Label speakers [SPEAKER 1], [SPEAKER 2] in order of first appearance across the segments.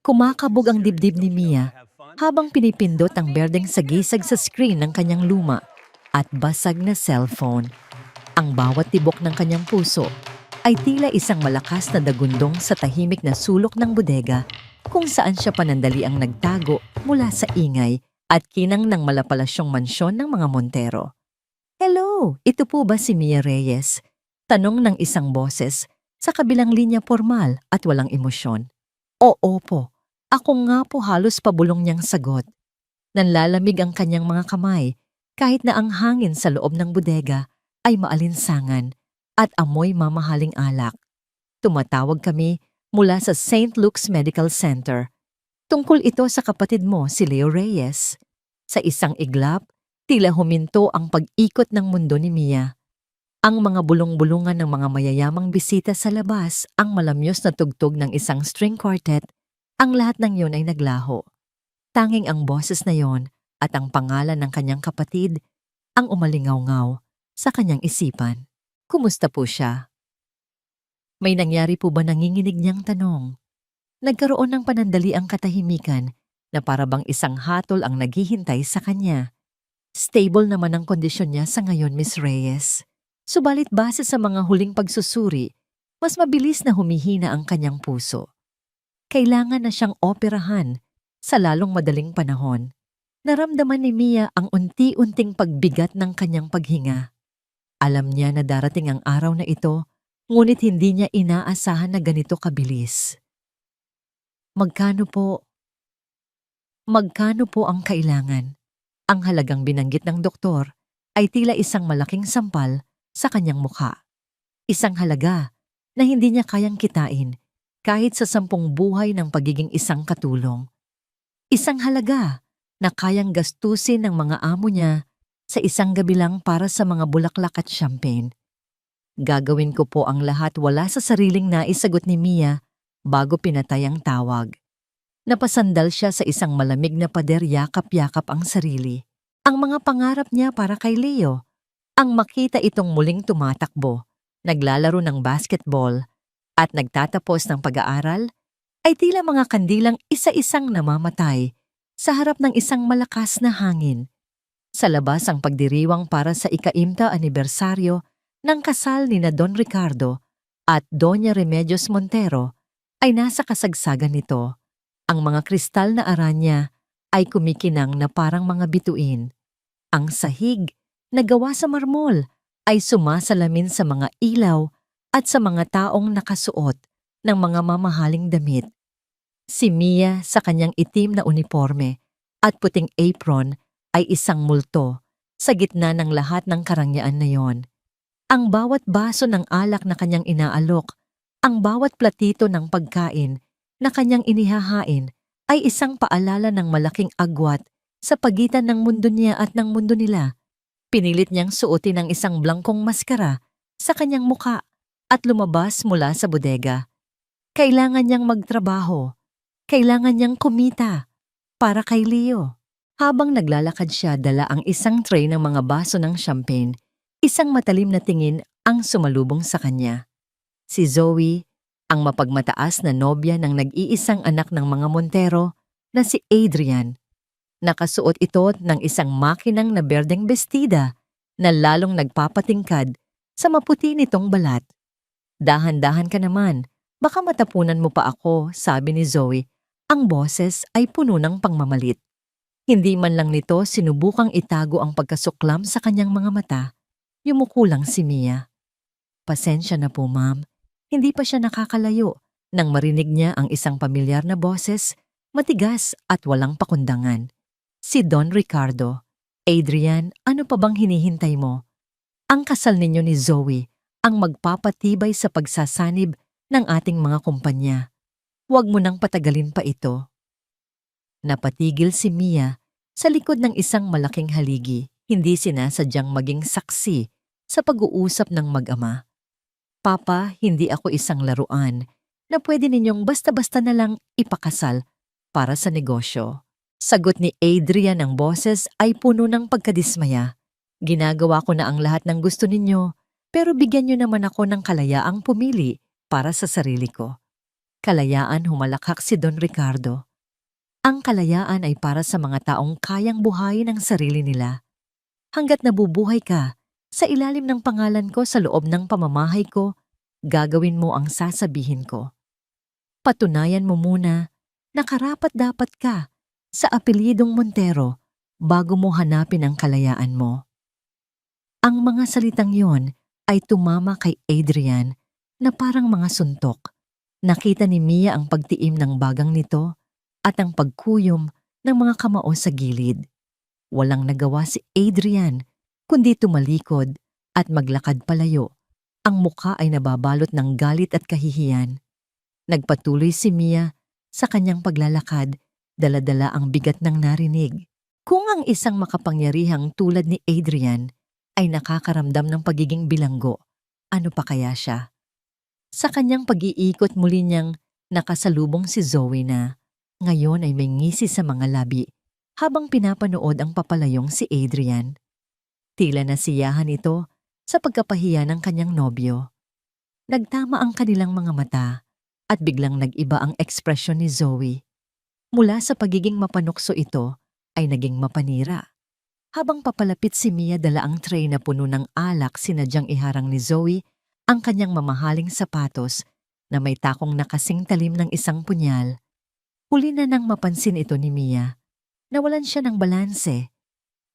[SPEAKER 1] Kumakabog ang dibdib ni Mia habang pinipindot ang berdeng sagisag sa screen ng kanyang luma at basag na cellphone. Ang bawat tibok ng kanyang puso ay tila isang malakas na dagundong sa tahimik na sulok ng bodega kung saan siya panandaliang nagtago mula sa ingay at kinang ng malapalasyong mansyon ng mga Montero. "Hello, ito po ba si Mia Reyes?" Tanong ng isang boses sa kabilang linya formal at walang emosyon. "Oo po, ako nga po," halos pabulong niyang sagot. Nanlalamig ang kanyang mga kamay kahit na ang hangin sa loob ng bodega ay maalinsangan at amoy mamahaling alak. "Tumatawag kami mula sa St. Luke's Medical Center. Tungkol ito sa kapatid mo, si Leo Reyes." Sa isang iglap, tila huminto ang pag-ikot ng mundo ni Mia. Ang mga bulong-bulungan ng mga mayayamang bisita sa labas, ang malamyos na tugtog ng isang string quartet, ang lahat ng yun ay naglaho. Tanging ang boses na yon at ang pangalan ng kanyang kapatid ang umalingaw-ngaw sa kanyang isipan. Kumusta po siya? May nangyari po ba, nanginginig niyang tanong? Nagkaroon ng panandali ang katahimikan na parabang isang hatol ang naghihintay sa kanya. Stable naman ang kondisyon niya sa ngayon, Miss Reyes. Subalit base sa mga huling pagsusuri, mas mabilis na humihina ang kanyang puso. Kailangan na siyang operahan sa lalong madaling panahon. Naramdaman ni Mia ang unti-unting pagbigat ng kanyang paghinga. Alam niya na darating ang araw na ito, ngunit hindi niya inaasahan na ganito kabilis. Magkano po? Magkano po ang kailangan? Ang halagang binanggit ng doktor ay tila isang malaking sampal sa kanyang mukha. Isang halaga na hindi niya kayang kitain kahit sa 10 buhay ng pagiging isang katulong. Isang halaga na kayang gastusin ng mga amo niya sa isang gabi lang para sa mga bulaklak at champagne. "Gagawin ko po ang lahat," wala sa sariling naisagot ni Mia bago pinatay ang tawag. Napasandal siya sa isang malamig na pader, yakap-yakap ang sarili. Ang mga pangarap niya para kay Leo, ang makita itong muling tumatakbo, naglalaro ng basketball, at nagtatapos ng pag-aaral, ay tila mga kandilang isa-isang namamatay sa harap ng isang malakas na hangin. Sa labas, ang pagdiriwang para sa ika-50 anibersaryo ng kasal ni na Don Ricardo at Doña Remedios Montero ay nasa kasagsagan nito. Ang mga kristal na aranya ay kumikinang na parang mga bituin. Ang sahig na gawa sa marmol ay sumasalamin sa mga ilaw at sa mga taong nakasuot ng mga mamahaling damit. Si Mia sa kanyang itim na uniforme at puting apron ay isang multo sa gitna ng lahat ng karangyaan na yon. Ang bawat baso ng alak na kanyang inaalok, ang bawat platito ng pagkain na kanyang inihahain ay isang paalala ng malaking agwat sa pagitan ng mundo niya at ng mundo nila. Pinilit niyang suotin ang isang blangkong maskara sa kanyang muka at lumabas mula sa bodega. Kailangan niyang magtrabaho. Kailangan niyang kumita para kay Leo. Habang naglalakad siya, dala ang isang tray ng mga baso ng champagne. Isang matalim na tingin ang sumalubong sa kanya. Si Zoe, ang mapagmataas na nobya ng nag-iisang anak ng mga Montero na si Adrian. Nakasuot ito ng isang makinang na berdeng bestida na lalong nagpapatingkad sa maputi nitong balat. "Dahan-dahan ka naman, baka matapunan mo pa ako," sabi ni Zoe. Ang boses ay puno ng pangmamalit. Hindi man lang nito sinubukang itago ang pagkasuklam sa kanyang mga mata. Yumuko lang si Mia. "Pasensya na po, ma'am." Hindi pa siya nakakalayo nang marinig niya ang isang pamilyar na boses, matigas at walang pakundangan. Si Don Ricardo. "Adrian, ano pa bang hinihintay mo? Ang kasal ninyo ni Zoe ang magpapatibay sa pagsasanib ng ating mga kumpanya. Huwag mo nang patagalin pa ito." Napatigil si Mia sa likod ng isang malaking haligi, hindi sinasadyang maging saksi sa pag-uusap ng mag-ama. "Papa, hindi ako isang laruan na pwede ninyong basta-basta na lang ipakasal para sa negosyo." Sagot ni Adrian, ang boses ay puno ng pagkadismaya. "Ginagawa ko na ang lahat ng gusto ninyo, pero bigyan niyo naman ako ng kalayaang pumili para sa sarili ko." Kalayaan humalakhak si Don Ricardo. Ang kalayaan ay para sa mga taong kayang buhayin ang sarili nila. Hanggat nabubuhay ka, sa ilalim ng pangalan ko sa loob ng pamamahay ko, gagawin mo ang sasabihin ko. Patunayan mo muna na karapat-dapat ka sa apelyidong Montero bago mo hanapin ang kalayaan mo. Ang mga salitang yon ay tumama kay Adrian na parang mga suntok. Nakita ni Mia ang pagtiim ng bagang nito at ang pagkuyom ng mga kamao sa gilid. Walang nagawa si Adrian kundi tumalikod at maglakad palayo. Ang mukha ay nababalot ng galit at kahihiyan. Nagpatuloy si Mia sa kanyang paglalakad, dala-dala ang bigat ng narinig. Kung ang isang makapangyarihang tulad ni Adrian ay nakakaramdam ng pagiging bilanggo, ano pa kaya siya? Sa kanyang pag-iikot muli niyang nakasalubong si Zoe na ngayon ay may ngisi sa mga labi habang pinapanood ang papalayong si Adrian. Tila nasiyahan ito sa pagkapahiya ng kanyang nobyo. Nagtama ang kanilang mga mata at biglang nag-iba ang ekspresyon ni Zoe. Mula sa pagiging mapanukso ito ay naging mapanira. Habang papalapit si Mia dala ang tray na puno ng alak, sinadyang iharang ni Zoe ang kanyang mamahaling sapatos na may takong nakasing talim ng isang punyal. Huli na nang mapansin ito ni Mia. Nawalan siya ng balanse.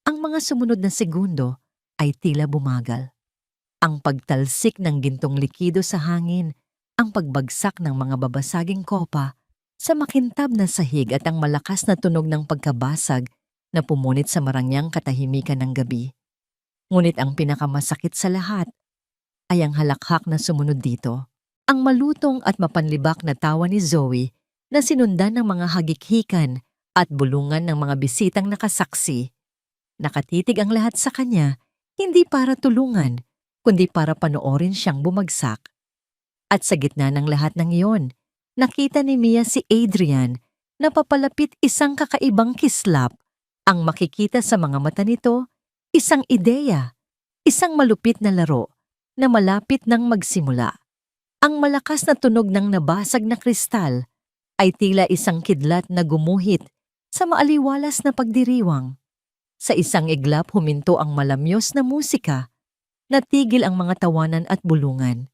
[SPEAKER 1] Ang mga sumunod na segundo ay tila bumagal. Ang pagtalsik ng gintong likido sa hangin, ang pagbagsak ng mga babasaging kopa sa makintab na sahig at ang malakas na tunog ng pagkabasag na pumunit sa marangyang katahimikan ng gabi. Ngunit ang pinakamasakit sa lahat ay ang halakhak na sumunod dito. Ang malutong at mapanlibak na tawa ni Zoe na sinundan ng mga hagikhikan at bulungan ng mga bisitang nakasaksi. Nakatitig ang lahat sa kanya, hindi para tulungan, kundi para panoorin siyang bumagsak. At sa gitna ng lahat ng iyon, nakita ni Mia si Adrian na papalapit isang kakaibang kislap. Ang makikita sa mga mata nito, isang ideya, isang malupit na laro na malapit nang magsimula. Ang malakas na tunog ng nabasag na kristal ay tila isang kidlat na gumuhit sa maaliwalas na pagdiriwang. Sa isang iglap huminto ang malamyos na musika, natigil ang mga tawanan at bulungan.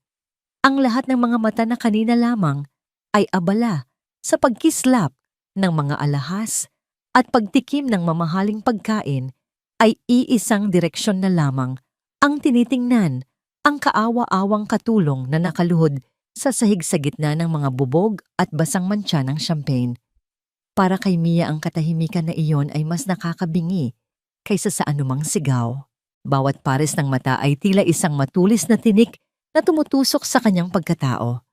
[SPEAKER 1] Ang lahat ng mga mata na kanina lamang ay abala sa pagkislap ng mga alahas at pagtikim ng mamahaling pagkain ay iisang direksyon na lamang ang tinitingnan, ang kaawa-awang katulong na nakaluhod sa sahig sa gitna ng mga bubog at basang mantsa ng champagne. Para kay Mia ang katahimikan na iyon ay mas nakakabingi kaysa sa anumang sigaw. Bawat pares ng mata ay tila isang matulis na tinik na tumutusok sa kanyang pagkatao.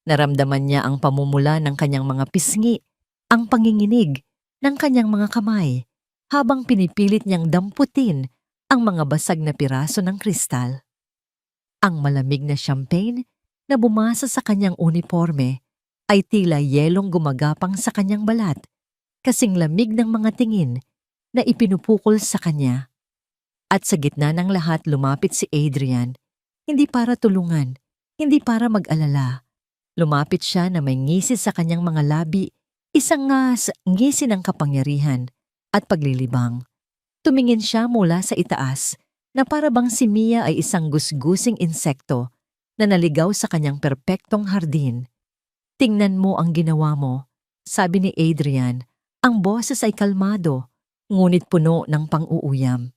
[SPEAKER 1] Naramdaman niya ang pamumula ng kanyang mga pisngi, ang panginginig ng kanyang mga kamay, habang pinipilit niyang damputin ang mga basag na piraso ng kristal. Ang malamig na champagne na bumasa sa kanyang uniforme ay tila yelong gumagapang sa kanyang balat, kasing lamig ng mga tingin na ipinupukol sa kanya. At sa gitna ng lahat lumapit si Adrian, hindi para tulungan, hindi para mag-alala. Lumapit siya na may ngisi sa kanyang mga labi, isang ngisi ng kapangyarihan at paglilibang. Tumingin siya mula sa itaas na para bang si Mia ay isang gusgusing insekto na naligaw sa kanyang perpektong hardin. Tingnan mo ang ginawa mo, sabi ni Adrian. Ang boses ay kalmado, ngunit puno ng pang-uuyam.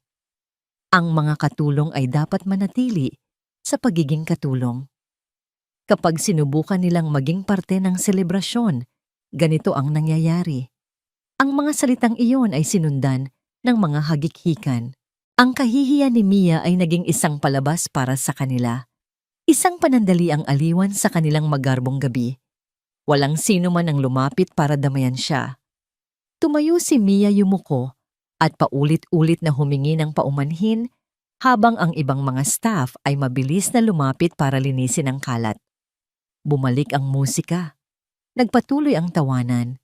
[SPEAKER 1] Ang mga katulong ay dapat manatili sa pagiging katulong. Kapag sinubukan nilang maging parte ng selebrasyon, ganito ang nangyayari. Ang mga salitang iyon ay sinundan ng mga hagikhikan. Ang kahihiyan ni Mia ay naging isang palabas para sa kanila. Isang panandaliang aliwan sa kanilang magarbong gabi. Walang sino man ang lumapit para damayan siya. Tumayo si Mia yumuko at paulit-ulit na humingi ng paumanhin habang ang ibang mga staff ay mabilis na lumapit para linisin ang kalat. Bumalik ang musika. Nagpatuloy ang tawanan.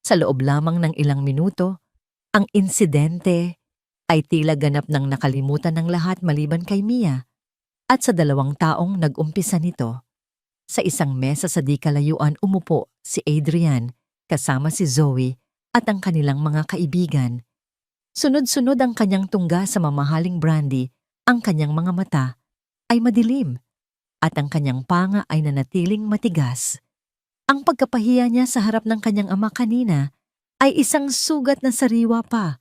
[SPEAKER 1] Sa loob lamang ng ilang minuto, ang insidente ay tila ganap ng nakalimutan ng lahat maliban kay Mia at sa dalawang taong nag-umpisa nito. Sa isang mesa sa di kalayuan umupo si Adrian kasama si Zoe at ang kanilang mga kaibigan. Sunod-sunod ang kanyang tungga sa mamahaling brandy, ang kanyang mga mata ay madilim at ang kanyang panga ay nanatiling matigas. Ang pagkapahiya niya sa harap ng kanyang ama kanina ay isang sugat na sariwa pa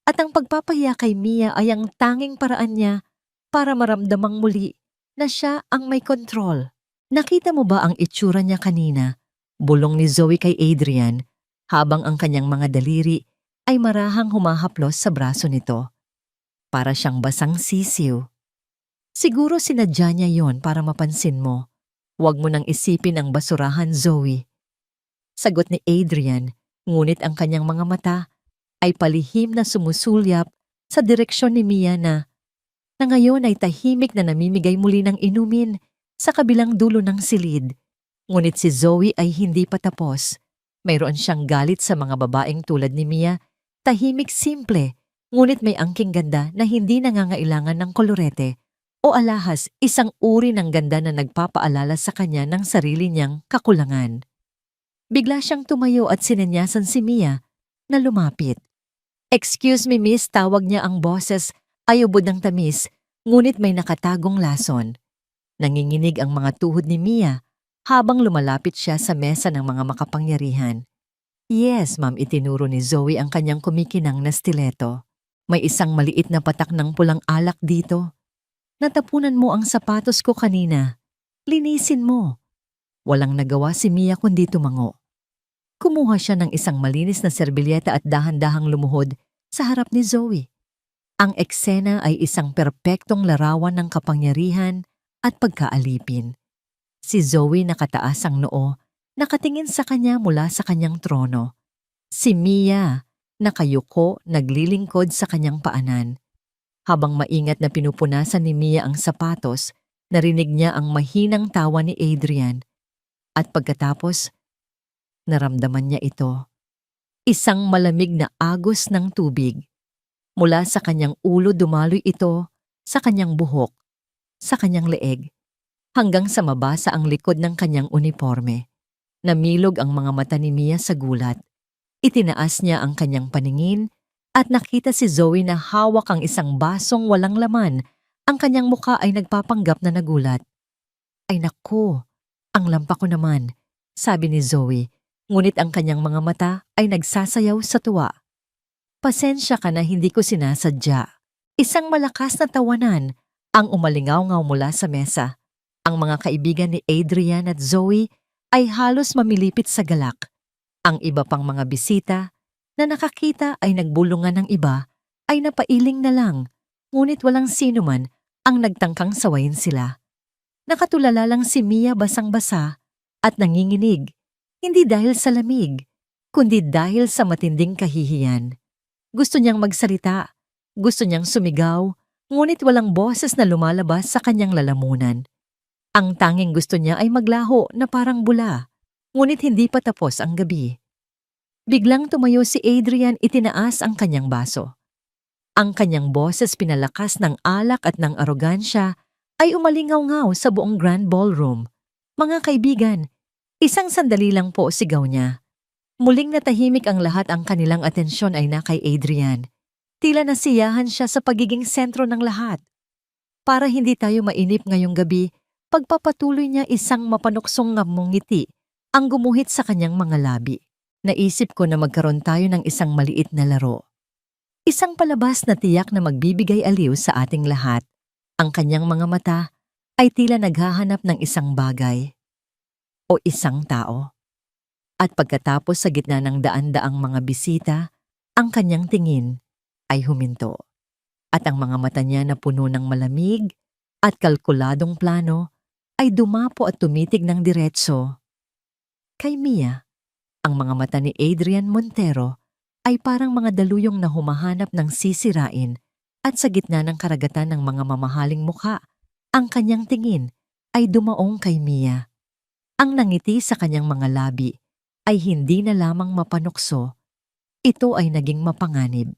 [SPEAKER 1] at ang pagpapahiya kay Mia ay ang tanging paraan niya para maramdamang muli na siya ang may kontrol. Nakita mo ba ang itsura niya kanina? Bulong ni Zoe kay Adrian habang ang kanyang mga daliri ay marahang humahaplos sa braso nito. Para siyang basang sisiw. Siguro sinadya niya yon para mapansin mo. Huwag mo nang isipin ang basurahan, Zoe. Sagot ni Adrian, ngunit ang kanyang mga mata ay palihim na sumusulyap sa direksyon ni Mia na ngayon ay tahimik na namimigay muli ng inumin sa kabilang dulo ng silid. Ngunit si Zoe ay hindi pa tapos. Mayroon siyang galit sa mga babaeng tulad ni Mia, tahimik simple, ngunit may angking ganda na hindi nangangailangan ng kolorete o alahas, isang uri ng ganda na nagpapaalala sa kanya ng sarili niyang kakulangan. Bigla siyang tumayo at sinenyasan si Mia na lumapit. "Excuse me, miss," tawag niya ang boses ay ubod ng tamis, ngunit may nakatagong lason. Nanginginig ang mga tuhod ni Mia habang lumalapit siya sa mesa ng mga makapangyarihan. "Yes, ma'am," itinuro ni Zoe ang kanyang kumikinang na stiletto. "May isang maliit na patak ng pulang alak dito. Natapunan mo ang sapatos ko kanina. Linisin mo." Walang nagawa si Mia kundi tumango. Kumuha siya ng isang malinis na serbilyeta at dahan-dahang lumuhod sa harap ni Zoe. Ang eksena ay isang perpektong larawan ng kapangyarihan at pagkaalipin. Si Zoe nakataas ang noo, nakatingin sa kanya mula sa kanyang trono. Si Mia, nakayuko, naglilingkod sa kanyang paanan. Habang maingat na pinupunasan ni Mia ang sapatos, narinig niya ang mahinang tawa ni Adrian. At pagkatapos, naramdaman niya ito. Isang malamig na agos ng tubig. Mula sa kanyang ulo dumaloy ito sa kanyang buhok, sa kanyang leeg, hanggang sa mabasa ang likod ng kanyang uniforme. Namilog ang mga mata ni Mia sa gulat. Itinaas niya ang kanyang paningin at nakita si Zoe na hawak ang isang basong walang laman. Ang kanyang mukha ay nagpapanggap na nagulat. "Ay naku, ang lampa ko naman," sabi ni Zoe, ngunit ang kanyang mga mata ay nagsasayaw sa tuwa. "Pasensya ka na, hindi ko sinasadya." Isang malakas na tawanan ang umalingaw-ngaw mula sa mesa. Ang mga kaibigan ni Adrian at Zoe ay halos mamilipit sa galak. Ang iba pang mga bisita na nakakita ay nagbulungan ng iba ay napailing na lang, ngunit walang sino man ang nagtangkang sawayin sila. Nakatulala lang si Mia basang-basa at nanginginig, hindi dahil sa lamig, kundi dahil sa matinding kahihiyan. Gusto niyang magsalita, gusto niyang sumigaw, ngunit walang boses na lumalabas sa kanyang lalamunan. Ang tanging gusto niya ay maglaho na parang bula, ngunit hindi pa tapos ang gabi. Biglang tumayo si Adrian, itinaas ang kanyang baso. Ang kanyang boses pinalakas ng alak at ng arogansya ay umalingaw-ngaw sa buong grand ballroom. "Mga kaibigan, isang sandali lang po," sigaw niya. Muling natahimik ang lahat, ang kanilang atensyon ay na kay Adrian. Tila nasiyahan siya sa pagiging sentro ng lahat. Para hindi tayo mainip ngayong gabi, pagpapatuloy niya, isang mapanuksong ngamong ngiti ang gumuhit sa kanyang mga labi. "Naisip ko na magkaroon tayo ng isang maliit na laro. Isang palabas na tiyak na magbibigay aliw sa ating lahat." Ang kanyang mga mata ay tila naghahanap ng isang bagay o isang tao. At pagkatapos, sa gitna ng daan-daang mga bisita, ang kanyang tingin ay huminto. At ang mga mata niya na puno ng malamig at kalkuladong plano ay dumapo at tumitig ng diretso kay Mia. Ang mga mata ni Adrian Montero ay parang mga daluyong na humahanap ng sisirain, at sa gitna ng karagatan ng mga mamahaling mukha, ang kanyang tingin ay dumaong kay Mia. Ang nangiti sa kanyang mga labi ay hindi na lamang mapanukso, ito ay naging mapanganib.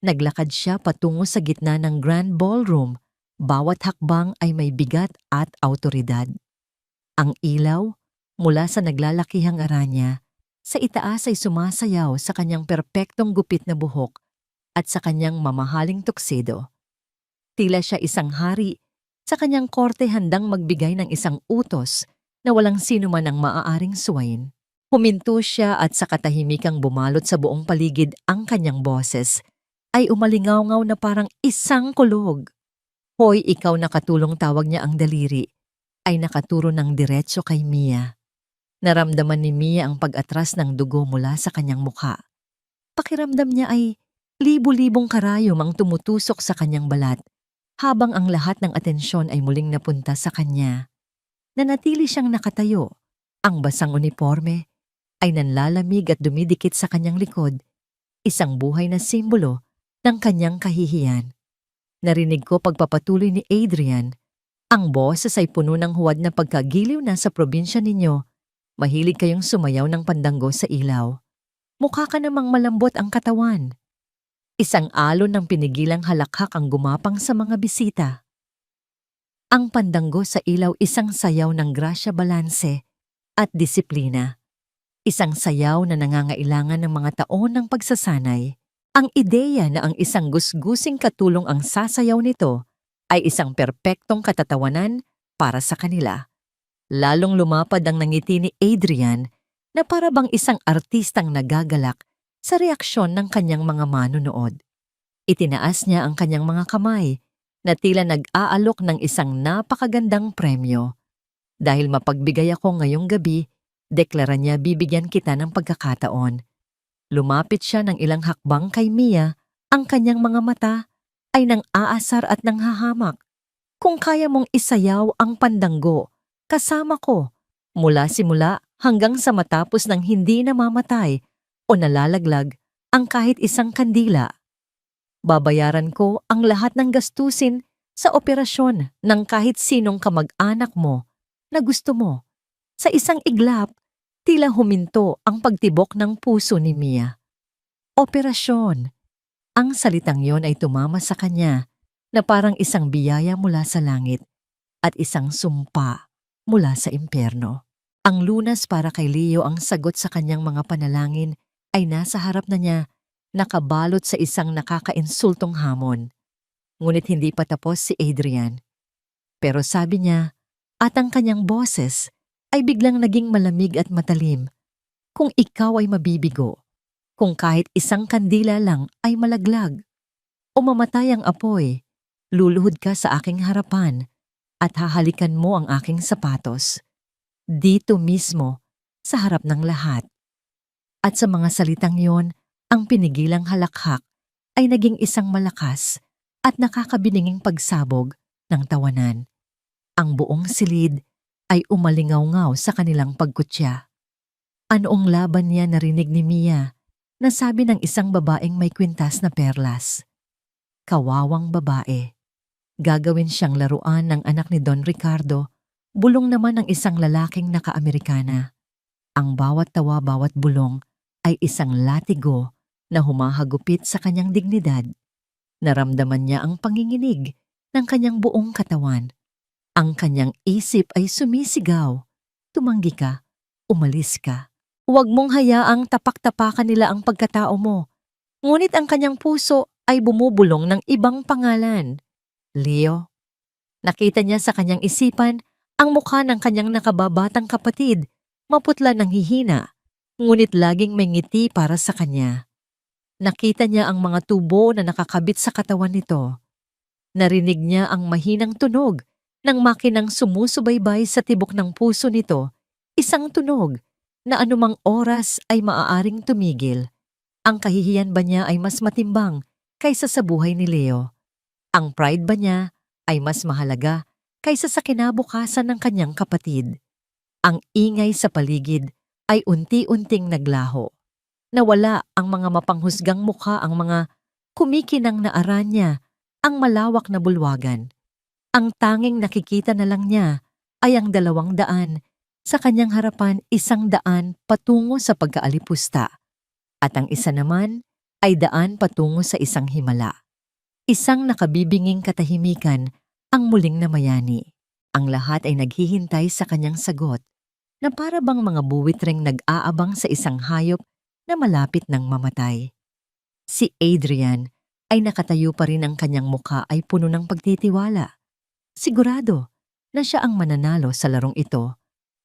[SPEAKER 1] Naglakad siya patungo sa gitna ng grand ballroom, bawat hakbang ay may bigat at awtoridad. Ang ilaw, mula sa naglalakihang aranya, sa itaas ay sumasayaw sa kanyang perpektong gupit na buhok at sa kanyang mamahaling tuxedo. Tila siya isang hari sa kanyang korte handang magbigay ng isang utos na walang sino man ang maaaring suwayin. Huminto siya at sa katahimikang bumalot sa buong paligid ang kanyang boses ay umalingaw-ngaw na parang isang kulog. Hoy, ikaw, nakatulong, tawag niya ang daliri, ay nakaturo ng diretso kay Mia. Naramdaman ni Mia ang pag-atras ng dugo mula sa kanyang mukha. Pakiramdam niya ay libu-libong karayom ang tumutusok sa kanyang balat habang ang lahat ng atensyon ay muling napunta sa kanya. Nanatili siyang nakatayo. Ang basang uniforme ay nanlalamig at dumidikit sa kanyang likod, isang buhay na simbolo ng kanyang kahihiyan. Narinig ko pagpapatuloy ni Adrian. Ang boses ay puno ng huwad na pagkagiliw na sa probinsya ninyo. Mahilig kayong sumayaw ng pandango sa ilaw. Mukha ka namang malambot ang katawan. Isang alon ng pinigilang halakhak ang gumapang sa mga bisita. Ang pandango sa ilaw, isang sayaw ng grasya, balanse at disiplina. Isang sayaw na nangangailangan ng mga taon ng pagsasanay. Ang ideya na ang isang gusgusing katulong ang sasayaw nito ay isang perpektong katatawanan para sa kanila. Lalong lumapad ang nangiti ni Adrian na para bang isang artistang nagagalak sa reaksyon ng kanyang mga manonood. Itinaas niya ang kanyang mga kamay na tila nag-aalok ng isang napakagandang premyo. Dahil mapagbigay ako ngayong gabi, deklara niya, bibigyan kita ng pagkakataon. Lumapit siya ng ilang hakbang kay Mia, ang kanyang mga mata ay nang aasar at nanghahamak. Kung kaya mong isayaw ang pandango, kasama ko, mula simula hanggang sa matapos ng hindi namamatay o nalalaglag ang kahit isang kandila. Babayaran ko ang lahat ng gastusin sa operasyon ng kahit sinong kamag-anak mo na gusto mo. Sa isang iglap, tila huminto ang pagtibok ng puso ni Mia. Operasyon. Ang salitang yon ay tumama sa kanya na parang isang biyaya mula sa langit at isang sumpa mula sa impyerno. Ang lunas para kay Leo, ang sagot sa kanyang mga panalangin, ay nasa harap na niya, nakabalot sa isang nakakainsultong hamon. Ngunit hindi pa tapos si Adrian. Pero sabi niya, at ang kanyang boses ay biglang naging malamig at matalim. Kung ikaw ay mabibigo, kung kahit isang kandila lang ay malaglag, o mamatay ang apoy, luluhod ka sa aking harapan at hahalikan mo ang aking sapatos. Dito mismo, sa harap ng lahat. At sa mga salitang yon, ang pinigilang halakhak ay naging isang malakas at nakakabininging pagsabog ng tawanan. Ang buong silid ay umalingaw-ngaw sa kanilang pagkutya. Anoong laban niya narinig ni Mia na sabi ng isang babaeng may kwintas na perlas. Kawawang babae. Gagawin siyang laruan ng anak ni Don Ricardo, bulong naman ng isang lalaking naka-Amerikana. Ang bawat tawa, bawat bulong ay isang latigo na humahagupit sa kanyang dignidad. Naramdaman niya ang panginginig ng kanyang buong katawan. Ang kanyang isip ay sumisigaw. Tumanggi ka, umalis ka. Huwag mong hayaang tapak-tapakan nila ang pagkatao mo. Ngunit ang kanyang puso ay bumubulong ng ibang pangalan. Leo. Nakita niya sa kanyang isipan ang mukha ng kanyang nakababatang kapatid, maputla ng hihina, ngunit laging may ngiti para sa kanya. Nakita niya ang mga tubo na nakakabit sa katawan nito. Narinig niya ang mahinang tunog ng makinang sumusubaybay sa tibok ng puso nito, isang tunog na anumang oras ay maaaring tumigil. Ang kahihiyan ba niya ay mas matimbang kaysa sa buhay ni Leo? Ang pride ba niya ay mas mahalaga kaysa sa kinabukasan ng kanyang kapatid? Ang ingay sa paligid ay unti-unting naglaho. Nawala ang mga mapanghusgang mukha, ang mga kumikinang na aranya, ang malawak na bulwagan. Ang tanging nakikita na lang niya ay ang 200, sa kanyang harapan 100 patungo sa pagkaalipusta, at ang isa naman ay 100 patungo sa isang himala. Isang nakabibinging katahimikan ang muling namayani. Ang lahat ay naghihintay sa kanyang sagot na para bang mga buwitreng nag-aabang sa isang hayop na malapit ng mamatay. Si Adrian ay nakatayo pa rin, ang kanyang muka ay puno ng pagtitiwala. Sigurado na siya ang mananalo sa larong ito,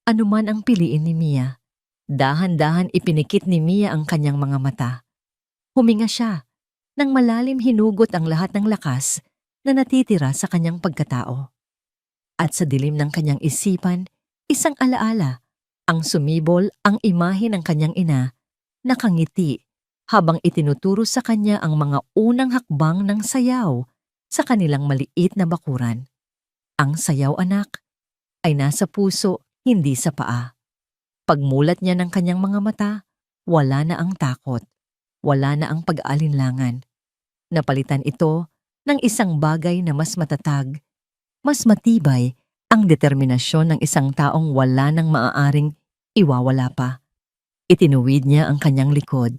[SPEAKER 1] anuman ang piliin ni Mia. Dahan-dahan ipinikit ni Mia ang kanyang mga mata. Huminga siya nang malalim hinugot ang lahat ng lakas na natitira sa kanyang pagkatao. At sa dilim ng kanyang isipan, isang alaala, ang sumibol ang imahe ng kanyang ina, nakangiti habang itinuturo sa kanya ang mga unang hakbang ng sayaw sa kanilang maliit na bakuran. Ang sayaw, anak, ay nasa puso, hindi sa paa. Pagmulat niya ng kanyang mga mata, wala na ang takot, wala na ang pag-aalinlangan. Napalitan ito ng isang bagay na mas matatag, mas matibay, ang determinasyon ng isang taong wala nang maaaring iwawala pa. Itinuwid niya ang kanyang likod,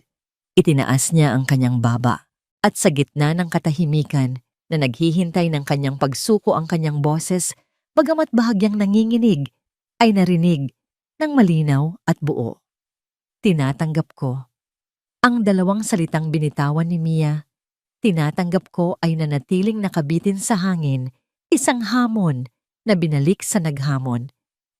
[SPEAKER 1] itinaas niya ang kanyang baba, at sa gitna ng katahimikan na naghihintay ng kanyang pagsuko ang kanyang boses, bagamat bahagyang nanginginig, ay narinig ng malinaw at buo. Tinatanggap ko. Ang dalawang salitang binitawan ni Mia, tinatanggap ko, ay nanatiling nakabitin sa hangin, isang hamon na binalik sa naghamon.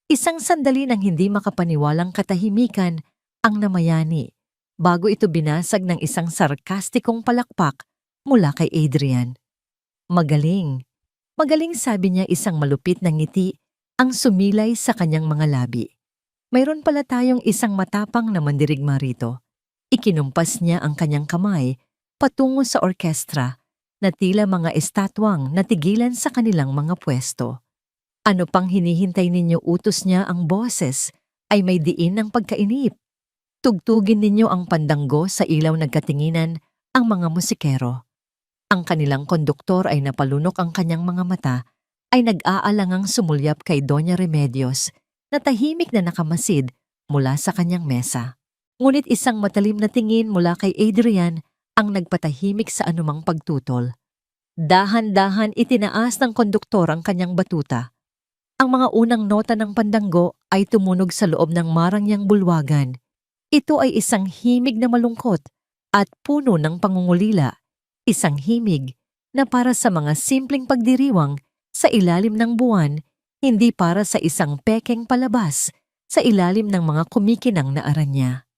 [SPEAKER 1] Isang sandali ng hindi makapaniwalang katahimikan ang namayani bago ito binasag ng isang sarkastikong palakpak mula kay Adrian. Magaling. Magaling, sabi niya, isang malupit na ngiti ang sumilay sa kanyang mga labi. Mayroon pala tayong isang matapang na mandirigma rito. Ikinumpas niya ang kanyang kamay patungo sa orkestra na tila mga estatwang natigilan sa kanilang mga pwesto. Ano pang hinihintay ninyo? Utos niya ang boses ay may diin ng pagkainip. Tugtugin ninyo ang pandanggo sa ilaw, nagkatinginan ang mga musikero. Ang kanilang konduktor ay napalunok, ang kanyang mga mata ay nag-aalangang sumulyap kay Doña Remedios na tahimik na nakamasid mula sa kanyang mesa. Ngunit isang matalim na tingin mula kay Adrian ang nagpatahimik sa anumang pagtutol. Dahan-dahan itinaas ng konduktor ang kanyang batuta. Ang mga unang nota ng pandanggo ay tumunog sa loob ng marangyang bulwagan. Ito ay isang himig na malungkot at puno ng pangungulila. Isang himig na para sa mga simpleng pagdiriwang sa ilalim ng buwan, hindi para sa isang pekeng palabas sa ilalim ng mga kumikinang na aranya.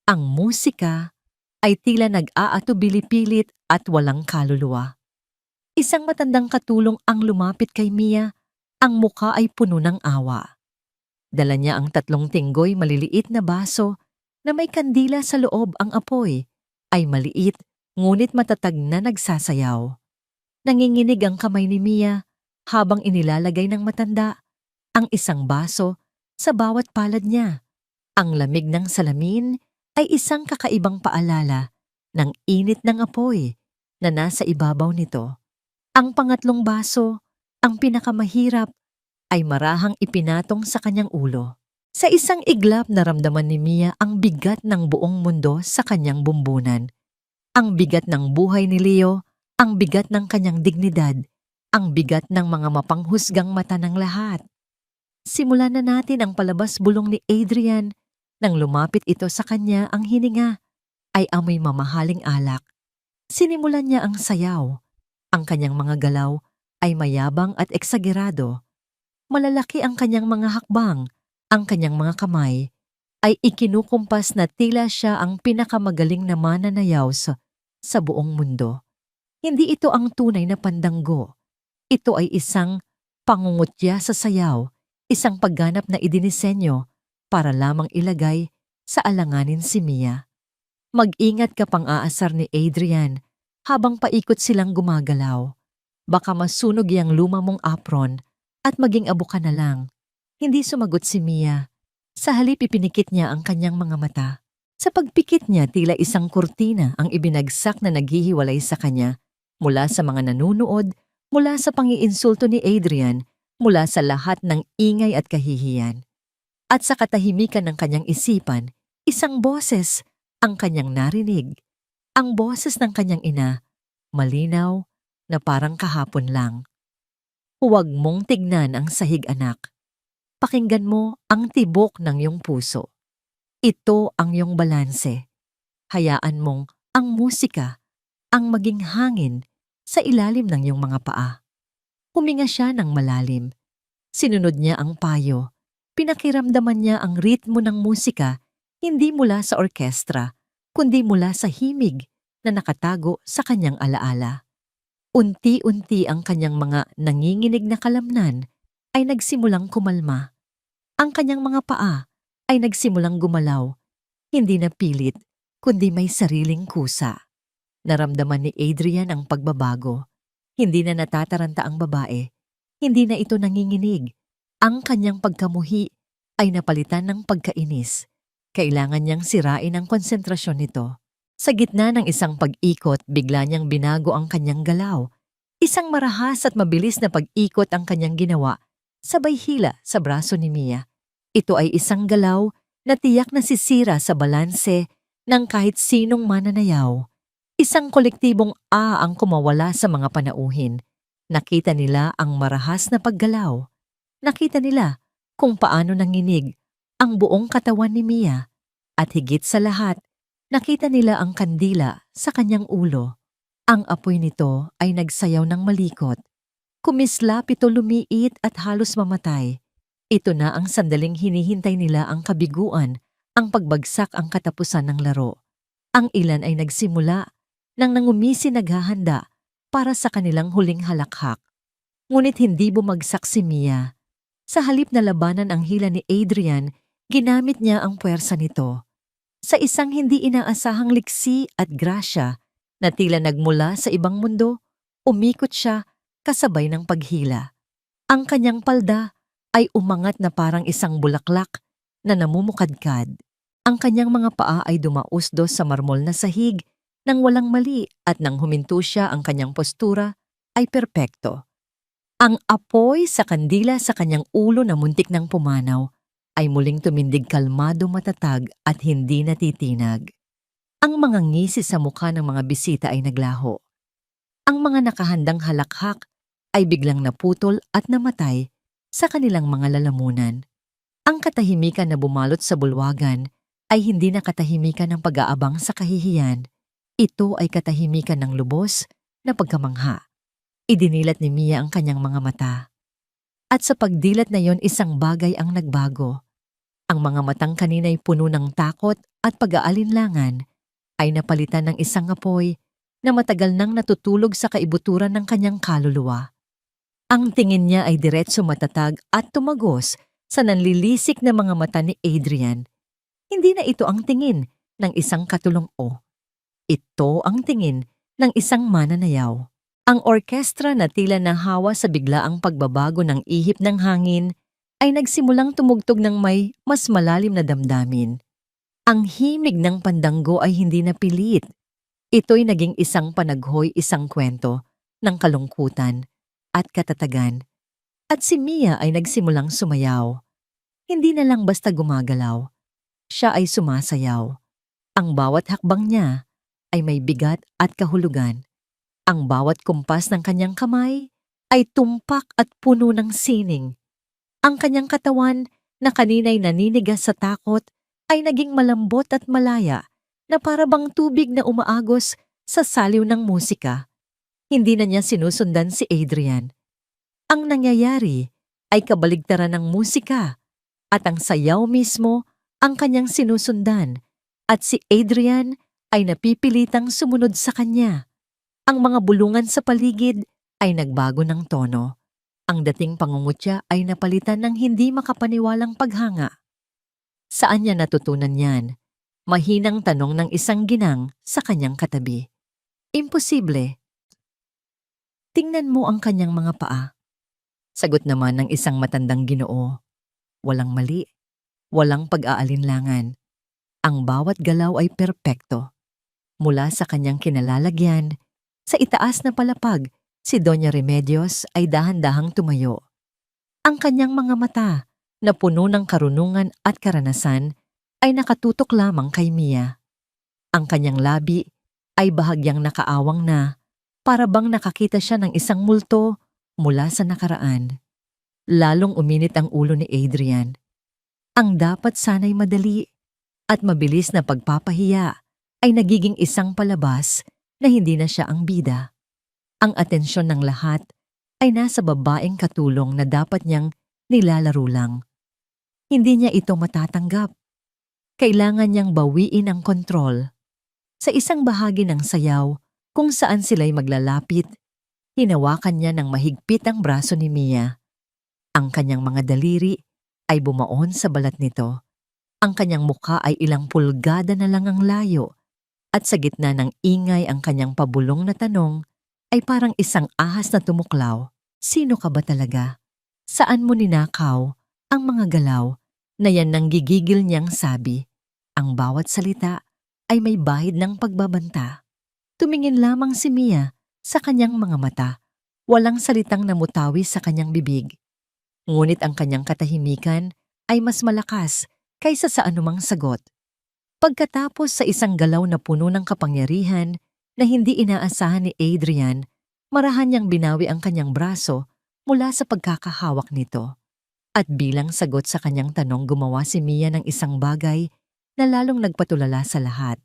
[SPEAKER 1] Ang musika ay tila nag-aatubili-pilit at walang kaluluwa. Isang matandang katulong ang lumapit kay Mia, ang muka ay puno ng awa. Dala niya ang 3 tinggoy, maliliit na baso na may kandila sa loob. Ang apoy ay maliit ngunit matatag na nagsasayaw. Nanginginig ang kamay ni Mia habang inilalagay ng matanda ang isang baso sa bawat palad niya. Ang lamig ng salamin ay isang kakaibang paalala ng init ng apoy na nasa ibabaw nito. Ang pangatlong baso, ang pinakamahirap, ay marahang ipinatong sa kanyang ulo. Sa isang iglap, naramdaman ni Mia ang bigat ng buong mundo sa kanyang bumbunan. Ang bigat ng buhay ni Leo, ang bigat ng kanyang dignidad, ang bigat ng mga mapanghusgang mata ng lahat. Simulan na natin ang palabas bulong ni Adrian. Nang lumapit ito sa kanya, ang hininga ay amoy mamahaling alak. Sinimulan niya ang sayaw. Ang kanyang mga galaw ay mayabang at eksagerado. Malalaki ang kanyang mga hakbang, ang kanyang mga kamay ay ikinukumpas na tila siya ang pinakamagaling na mananayaw sa buong mundo. Hindi ito ang tunay na pandanggo. Ito ay isang pangungutya sa sayaw, isang pagganap na idinisenyo para lamang ilagay sa alanganin si Mia. Mag-ingat ka, pang-aasar ni Adrian habang paikot silang gumagalaw. Baka masunog yang luma mong apron at maging abo ka na lang. Hindi sumagot si Mia. Sa halip, ipinikit niya ang kanyang mga mata. Sa pagpikit niya, tila isang kurtina ang ibinagsak na naghihiwalay sa kanya mula sa mga nanunood, mula sa pangiinsulto ni Adrian, mula sa lahat ng ingay at kahihiyan. At sa katahimikan ng kanyang isipan, isang boses ang kanyang narinig. Ang boses ng kanyang ina, malinaw na parang kahapon lang. Huwag mong tignan ang sahig, anak. Pakinggan mo ang tibok ng iyong puso. Ito ang iyong balanse. Hayaan mong ang musika ang maging hangin sa ilalim ng iyong mga paa. Huminga siya ng malalim. Sinunod niya ang payo. Pinakiramdaman niya ang ritmo ng musika hindi mula sa orkestra, kundi mula sa himig na nakatago sa kanyang alaala. Unti-unti ang kanyang mga nanginginig na kalamnan ay nagsimulang kumalma. Ang kanyang mga paa ay nagsimulang gumalaw, hindi na pilit, kundi may sariling kusa. Naramdaman ni Adrian ang pagbabago. Hindi na natataranta ang babae. Hindi na ito nanginginig. Ang kanyang pagkamuhi ay napalitan ng pagkainis. Kailangan niyang sirain ang konsentrasyon nito. Sa gitna ng isang pag-ikot, bigla niyang binago ang kanyang galaw. Isang marahas at mabilis na pag-ikot ang kanyang ginawa, sabay hila sa braso ni Mia. Ito ay isang galaw na tiyak na sisira sa balanse ng kahit sinong mananayaw. Isang kolektibong ang kumawala sa mga panauhin. Nakita nila ang marahas na paggalaw. Nakita nila kung paano nanginig ang buong katawan ni Mia. At higit sa lahat, nakita nila ang kandila sa kanyang ulo. Ang apoy nito ay nagsayaw ng malikot. Kumislap ito, lumiit at halos mamatay. Ito na ang sandaling hinihintay nila, ang kabiguan, ang pagbagsak, ang katapusan ng laro. Ang ilan ay nagsimula nang nangumisi, naghahanda para sa kanilang huling halakhak. Ngunit hindi bumagsak si Mia. Sa halip na labanan ang hila ni Adrian, ginamit niya ang puwersa nito. Sa isang hindi inaasahang liksi at grasya na tila nagmula sa ibang mundo, umikot siya kasabay ng paghila. Ang kanyang palda ay umangat na parang isang bulaklak na namumukadkad. Ang kanyang mga paa ay dumausdos sa marmol na sahig nang walang mali, at nang huminto siya, ang kanyang postura ay perpekto. Ang apoy sa kandila sa kanyang ulo na muntik ng pumanaw ay muling tumindig, kalmado, matatag at hindi natitinag. Ang mga ngisi sa mukha ng mga bisita ay naglaho. Ang mga nakahandang halakhak ay biglang naputol at namatay sa kanilang mga lalamunan. Ang katahimikan na bumalot sa bulwagan ay hindi na katahimikan ng pag-aabang sa kahihiyan. Ito ay katahimikan ng lubos na pagkamangha. Idinilat ni Mia ang kanyang mga mata. At sa pagdilat na yon, isang bagay ang nagbago. Ang mga matang kanina'y puno ng takot at pag-aalinlangan ay napalitan ng isang apoy na matagal nang natutulog sa kaibuturan ng kanyang kaluluwa. Ang tingin niya ay diretso, matatag at tumagos sa nanlilisik na mga mata ni Adrian. Hindi na ito ang tingin ng isang katulong-o. Ito ang tingin ng isang mananayaw. Ang orkestra na tila nahawa sa biglaang pagbabago ng ihip ng hangin ay nagsimulang tumugtog ng may mas malalim na damdamin. Ang himig ng pandanggo ay hindi napilit. Ito'y naging isang panaghoy, isang kwento ng kalungkutan at katatagan. At si Mia ay nagsimulang sumayaw. Hindi na lang basta gumagalaw. Siya ay sumasayaw. Ang bawat hakbang niya ay may bigat at kahulugan. Ang bawat kumpas ng kanyang kamay ay tumpak at puno ng sining. Ang kanyang katawan na kanina'y naninigas sa takot ay naging malambot at malaya na para bang tubig na umaagos sa saliw ng musika. Hindi na niya sinusundan si Adrian. Ang nangyayari ay kabaligtaran ng musika at ang sayaw mismo ang kanyang sinusundan, at si Adrian ay napipilitang sumunod sa kanya. Ang mga bulungan sa paligid ay nagbago ng tono. Ang dating pangungutya ay napalitan ng hindi makapaniwalang paghanga. Saan niya natutunan yan? Mahinang tanong ng isang ginang sa kanyang katabi. Imposible. Tingnan mo ang kanyang mga paa. Sagot naman ng isang matandang Ginoo. Walang mali, walang pag-aalinlangan. Ang bawat galaw ay perpekto. Mula sa kanyang kinalalagyan, sa itaas na palapag, si Doña Remedios ay dahan-dahang tumayo. Ang kanyang mga mata, na puno ng karunungan at karanasan, ay nakatutok lamang kay Mia. Ang kanyang labi ay bahagyang nakaawang na, para bang nakakita siya ng isang multo mula sa nakaraan. Lalong uminit ang ulo ni Adrian. Ang dapat sana'y madali at mabilis na pagpapahiya ay nagiging isang palabas na hindi na siya ang bida. Ang atensyon ng lahat ay nasa babaeng katulong na dapat niyang nilalaro lang. Hindi niya ito matatanggap. Kailangan niyang bawiin ang kontrol. Sa isang bahagi ng sayaw kung saan sila'y maglalapit, hinawakan niya ng mahigpit ang braso ni Mia. Ang kanyang mga daliri ay bumaon sa balat nito. Ang kanyang mukha ay ilang pulgada na lang ang layo at sa gitna ng ingay ang kanyang pabulong na tanong ay parang isang ahas na tumuklaw. Sino ka ba talaga? Saan mo ninakaw ang mga galaw na yan nang gigigil niyang sabi? Ang bawat salita ay may bahid ng pagbabanta. Tumingin lamang si Mia sa kanyang mga mata. Walang salitang namutawi sa kanyang bibig. Ngunit ang kanyang katahimikan ay mas malakas kaysa sa anumang sagot. Pagkatapos sa isang galaw na puno ng kapangyarihan na hindi inaasahan ni Adrian, marahan niyang binawi ang kanyang braso mula sa pagkakahawak nito. At bilang sagot sa kanyang tanong, gumawa si Mia ng isang bagay na lalong nagpatulala sa lahat.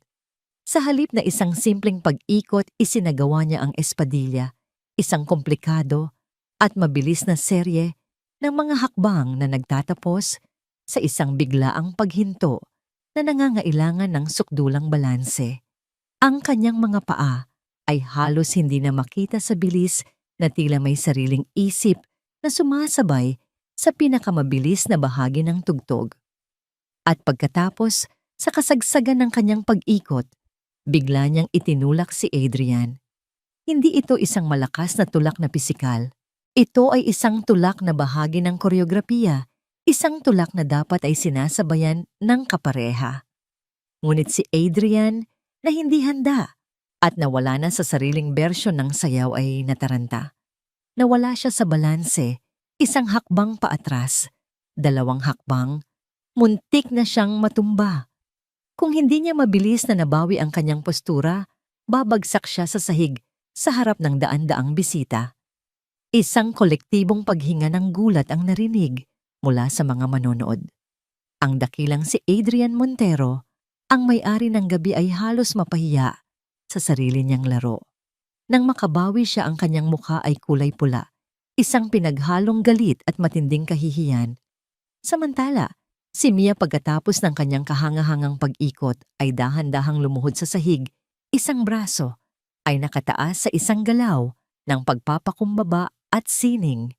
[SPEAKER 1] Sa halip na isang simpleng pag-ikot, isinagawa niya ang espadilla, isang komplikado at mabilis na serye ng mga hakbang na nagtatapos sa isang biglaang paghinto na nangangailangan ng sukdulang balanse. Ang kanyang mga paa ay halos hindi na makita sa bilis na tila may sariling isip na sumasabay sa pinakamabilis na bahagi ng tugtog. At pagkatapos, sa kasagsagan ng kanyang pag-ikot, bigla niyang itinulak si Adrian. Hindi ito isang malakas na tulak na pisikal. Ito ay isang tulak na bahagi ng koreografiya, isang tulak na dapat ay sinasabayan ng kapareha. Ngunit si Adrian, na hindi handa at nawala na sa sariling bersyon ng sayaw ay nataranta. Nawala siya sa balanse, isang hakbang paatras, dalawang hakbang, muntik na siyang matumba. Kung hindi niya mabilis na nabawi ang kanyang postura, babagsak siya sa sahig sa harap ng daan-daang bisita. Isang kolektibong paghinga ng gulat ang narinig mula sa mga manonood. Ang dakilang si Adrian Montero, ang may-ari ng gabi, ay halos mapahiya sa sarili niyang laro. Nang makabawi siya, ang kanyang mukha ay kulay pula, isang pinaghalong galit at matinding kahihiyan. Samantala, si Mia pagkatapos ng kanyang kahangahangang pag-ikot ay dahan-dahang lumuhod sa sahig, isang braso ay nakataas sa isang galaw ng pagpapakumbaba at sining.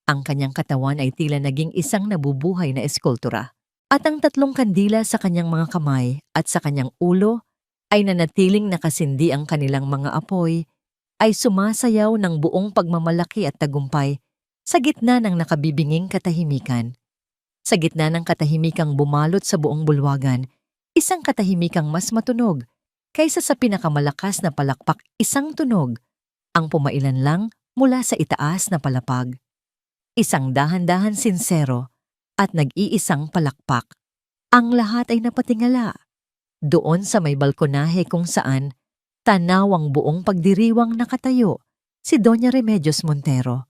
[SPEAKER 1] Ang kanyang katawan ay tila naging isang nabubuhay na eskultura. At ang tatlong kandila sa kanyang mga kamay at sa kanyang ulo ay nanatiling nakasindi. Ang kanilang mga apoy ay sumasayaw ng buong pagmamalaki at tagumpay sa gitna ng nakabibinging katahimikan. Sa gitna ng katahimikang bumalot sa buong bulwagan, isang katahimikang mas matunog kaysa sa pinakamalakas na palakpak, isang tunog ang pumailan lang mula sa itaas na palapag. Isang dahan-dahan sinsero at nag-iisang palakpak. Ang lahat ay napatingala. Doon sa may balkonahe kung saan tanaw ang buong pagdiriwang nakatayo si Doña Remedios Montero.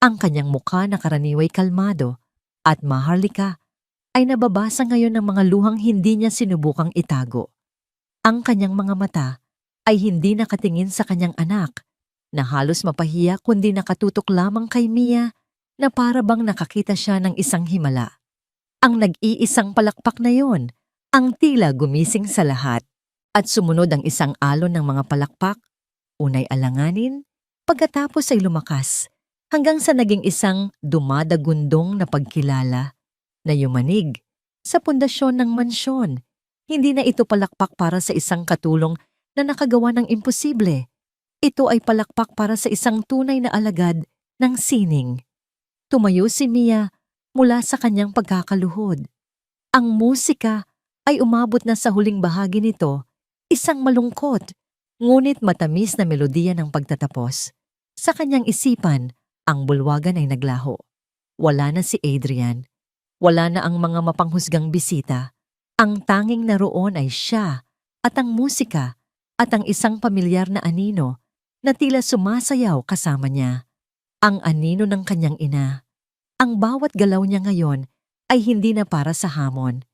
[SPEAKER 1] Ang kanyang mukha na karaniway kalmado at maharlika ay nababasa ngayon ng mga luhang hindi niya sinubukang itago. Ang kanyang mga mata ay hindi nakatingin sa kanyang anak na halos mapahiya, kundi nakatutok lamang kay Mia na para bang nakakita siya ng isang himala. Ang nag-iisang palakpak na yon, ang tila gumising sa lahat, at sumunod ang isang alon ng mga palakpak, unay alanganin, pagkatapos ay lumakas, hanggang sa naging isang dumadagundong na pagkilala na yumanig sa pundasyon ng mansyon. Hindi na ito palakpak para sa isang katulong na nakagawa ng imposible. Ito ay palakpak para sa isang tunay na alagad ng sining. Tumayo si Mia mula sa kanyang pagkakaluhod. Ang musika ay umabot na sa huling bahagi nito, isang malungkot, ngunit matamis na melodiya ng pagtatapos. Sa kanyang isipan, ang bulwagan ay naglaho. Wala na si Adrian. Wala na ang mga mapanghusgang bisita. Ang tanging naroon ay siya at ang musika at ang isang pamilyar na anino na tila sumasayaw kasama niya. ang anino ng kanyang ina. Ang bawat galaw niya ngayon ay hindi na para sa hamon.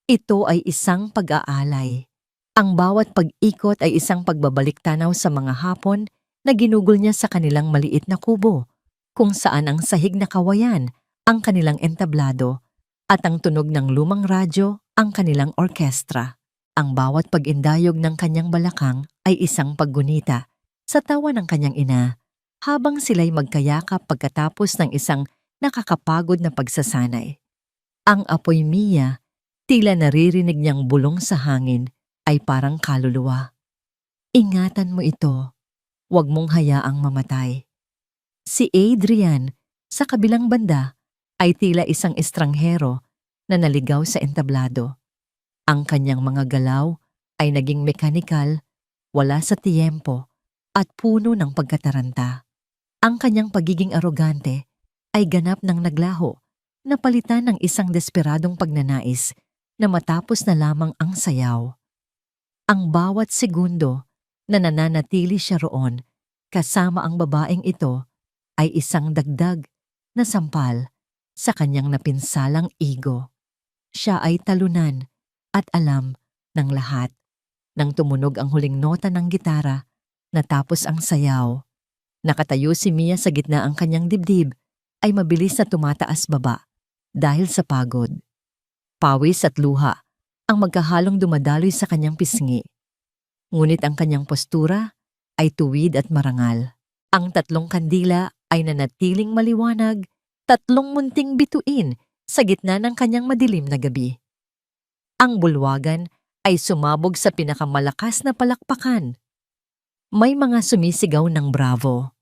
[SPEAKER 1] Ito ay isang pag-aalay. Ang bawat pag-ikot ay isang pagbabalik tanaw sa mga hapon na ginugol niya sa kanilang maliit na kubo, kung saan ang sahig na kawayan ang kanilang entablado at ang tunog ng lumang radyo ang kanilang orkestra. Ang bawat pag-indayog ng kanyang balakang ay isang paggunita sa tawa ng kanyang ina habang sila'y magkayakap pagkatapos ng isang nakakapagod na pagsasanay. Ang apoy Mia, tila naririnig niyang bulong sa hangin, ay parang kaluluwa. Ingatan mo ito, huwag mong hayaang mamatay. Si Adrian, sa kabilang banda, ay tila isang estranghero na naligaw sa entablado. Ang kanyang mga galaw ay naging mekanikal, wala sa tiyempo, at puno ng pagkataranta. Ang kanyang pagiging arogante ay ganap ng naglaho, napalitan ng isang desperadong pagnanais na matapos na lamang ang sayaw. Ang bawat segundo na nananatili siya roon kasama ang babaeng ito ay isang dagdag na sampal sa kanyang napinsalang ego. Siya ay talunan at alam ng lahat. Nang tumunog ang huling nota ng gitara, natapos ang sayaw. Nakatayo si Mia sa gitna ang kanyang dibdib ay mabilis na tumataas baba dahil sa pagod. Pawis at luha ang magkahalong dumadaloy sa kanyang pisngi. Ngunit ang kanyang postura ay tuwid at marangal. Ang tatlong kandila ay nanatiling maliwanag, tatlong munting bituin sa gitna ng kanyang madilim na gabi. Ang bulwagan ay sumabog sa pinakamalakas na palakpakan. May mga sumisigaw ng bravo.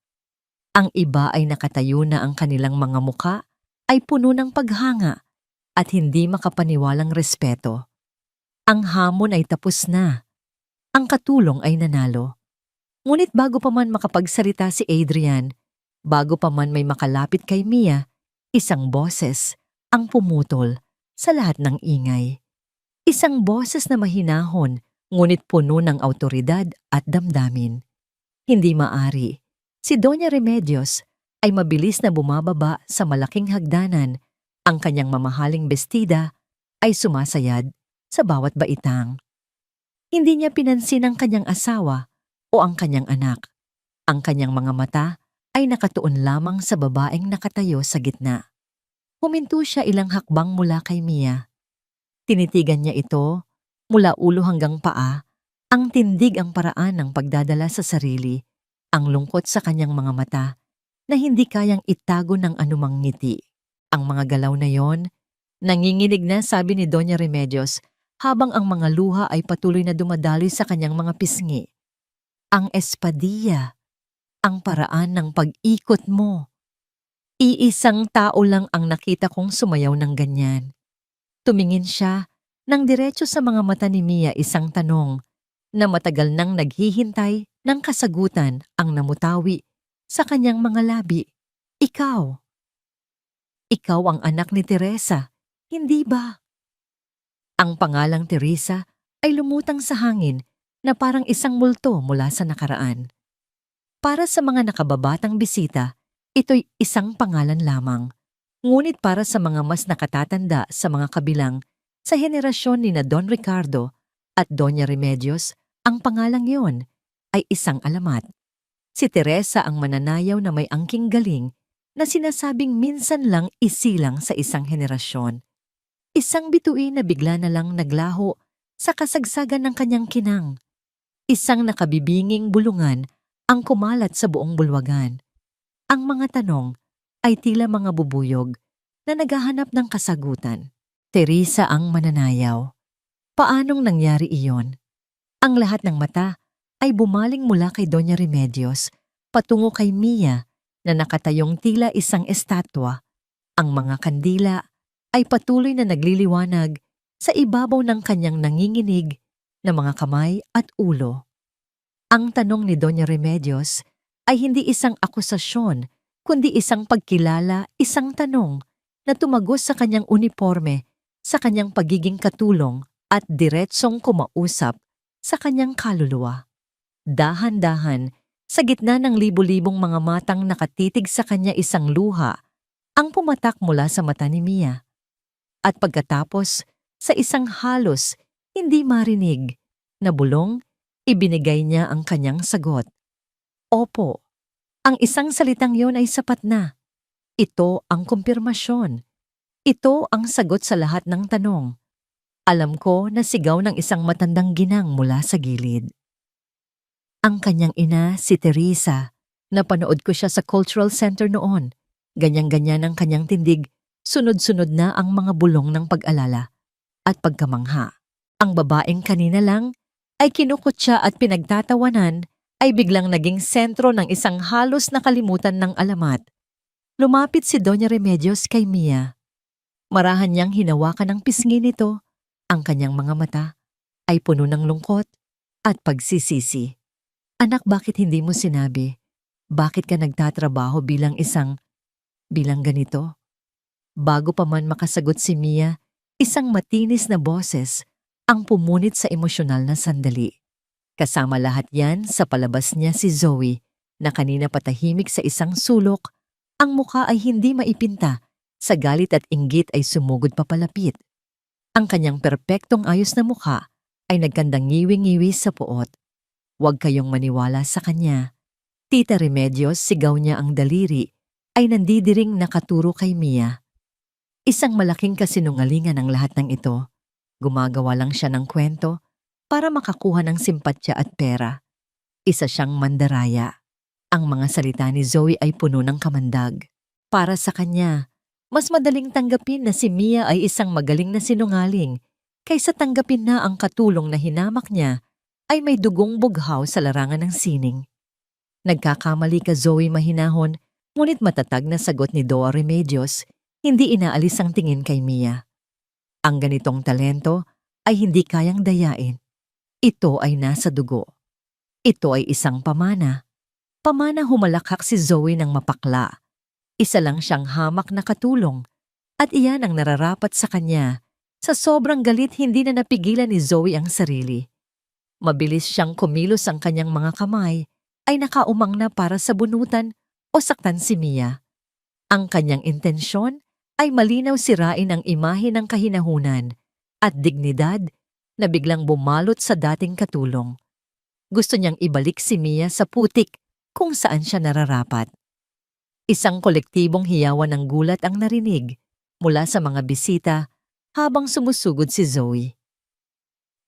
[SPEAKER 1] Ang iba ay nakatayo na ang kanilang mga muka ay puno ng paghanga at hindi makapaniwalang respeto. Ang hamon ay tapos na. Ang katulong ay nanalo. Ngunit bago pa man makapagsalita si Adrian, bago pa man may makalapit kay Mia, isang boses ang pumutol sa lahat ng ingay. Isang boses na mahinahon, ngunit puno ng awtoridad at damdamin. Hindi maari. Si Doña Remedios ay mabilis na bumababa sa malaking hagdanan. Ang kanyang mamahaling bestida ay sumasayad sa bawat baitang. Hindi niya pinansin ang kanyang asawa o ang kanyang anak. Ang kanyang mga mata ay nakatuon lamang sa babaeng nakatayo sa gitna. Huminto siya ilang hakbang mula kay Mia. Tinitigan niya ito mula ulo hanggang paa, ang tindig ang paraan ng pagdadala sa sarili, ang lungkot sa kanyang mga mata na hindi kayang itago ng anumang ngiti. Ang mga galaw na yon, nanginginig na, sabi ni Doña Remedios habang ang mga luha ay patuloy na dumadaloy sa kanyang mga pisngi. Ang espadilla, ang paraan ng pag-ikot mo. Iisang tao lang ang nakita kong sumayaw ng ganyan. Tumingin siya nang diretso sa mga mata ni Mia, isang tanong na matagal nang naghihintay ng kasagutan ang namutawi sa kanyang mga labi. Ikaw. Ikaw ang anak ni Teresa, hindi ba? Ang pangalang Teresa ay lumutang sa hangin na parang isang multo mula sa nakaraan. Para sa mga nakababatang bisita, ito'y isang pangalan lamang. Ngunit para sa mga mas nakatatanda sa mga kabilang, sa henerasyon ni na Don Ricardo at Doña Remedios, ang pangalang yon ay isang alamat. Si Teresa ang mananayaw na may angking galing na sinasabing minsan lang isilang sa isang henerasyon. Isang bituin na bigla na lang naglaho sa kasagsagan ng kanyang kinang. Isang nakabibinging bulungan ang kumalat sa buong bulwagan. Ang mga tanong ay tila mga bubuyog na naghahanap ng kasagutan. Teresa ang mananayaw. Paanong nangyari iyon? Ang lahat ng mata ay bumaling mula kay Doña Remedios patungo kay Mia na nakatayong tila isang estatwa. Ang mga kandila ay patuloy na nagliliwanag sa ibabaw ng kanyang nanginginig na mga kamay at ulo. Ang tanong ni Doña Remedios ay hindi isang akusasyon, kundi isang pagkilala, isang tanong na tumagos sa kanyang uniforme, sa kanyang pagiging katulong at diretsong kumausap sa kanyang kaluluwa. Dahan-dahan, Sa gitna ng libu-libong mga matang nakatitig sa kanya, isang luha ang pumatak mula sa mata ni Mia. At pagkatapos, sa isang halos hindi marinig na bulong, ibinigay niya ang kanyang sagot. Opo, ang isang salitang yon ay sapat na. Ito ang kumpirmasyon. Ito ang sagot sa lahat ng tanong. Alam ko na sigaw ng isang matandang ginang mula sa gilid. Ang kanyang ina, si Teresa. Napanood ko siya sa cultural center noon. Ganyan-ganyan ang kanyang tindig. Sunod-sunod na ang mga bulong ng pag-alala at pagkamangha. Ang babaeng kanina lang ay kinukutya at pinagtatawanan ay biglang naging sentro ng isang halos nakalimutan ng alamat. Lumapit si Doña Remedios kay Mia. Marahan niyang hinawakan ang pisngi nito. Ang kanyang mga mata ay puno ng lungkot at pagsisisi. Anak, bakit hindi mo sinabi? Bakit ka nagtatrabaho bilang ganito? Bago pa man makasagot si Mia, isang matinis na boses ang pumunit sa emosyonal na sandali. Kasama lahat yan sa palabas niya si Zoe na kanina patahimik sa isang sulok, ang muka ay hindi maipinta, sa galit at inggit ay sumugod papalapit. Ang kanyang perpektong ayos na mukha ay nagkandang ngiwi-ngiwi sa puot. Huwag kayong maniwala sa kanya. Tita Remedios, sigaw niya ang daliri, ay nandidiring nakaturo kay Mia. Isang malaking kasinungalingan ang lahat ng ito. Gumagawa lang siya ng kwento para makakuha ng simpatya at pera. Isa siyang mandaraya. Ang mga salita ni Zoe ay puno ng kamandag. Para sa kanya, mas madaling tanggapin na si Mia ay isang magaling na sinungaling kaysa tanggapin na ang katulong na hinamak niya ay may dugong bughaw sa larangan ng sining. Nagkakamali ka, Zoe, mahinahon, ngunit matatag na sagot ni Doa Remedios, hindi inaalis ang tingin kay Mia. Ang ganitong talento ay hindi kayang dayain. Ito ay nasa dugo. Ito ay isang pamana. Pamana humalakhak si Zoe ng mapakla. Isa lang siyang hamak na katulong at iyan ang nararapat sa kanya. Sa sobrang galit, hindi na napigilan ni Zoe ang sarili. Mabilis siyang kumilos, ang kanyang mga kamay ay nakaumang na para sa bunutan o saktan si Mia. Ang kanyang intensyon ay malinaw, sirain ang imahe ng kahinahunan at dignidad na biglang bumalot sa dating katulong. Gusto niyang ibalik si Mia sa putik kung saan siya nararapat. Isang kolektibong hiyawan ng gulat ang narinig mula sa mga bisita habang sumusugod si Zoe.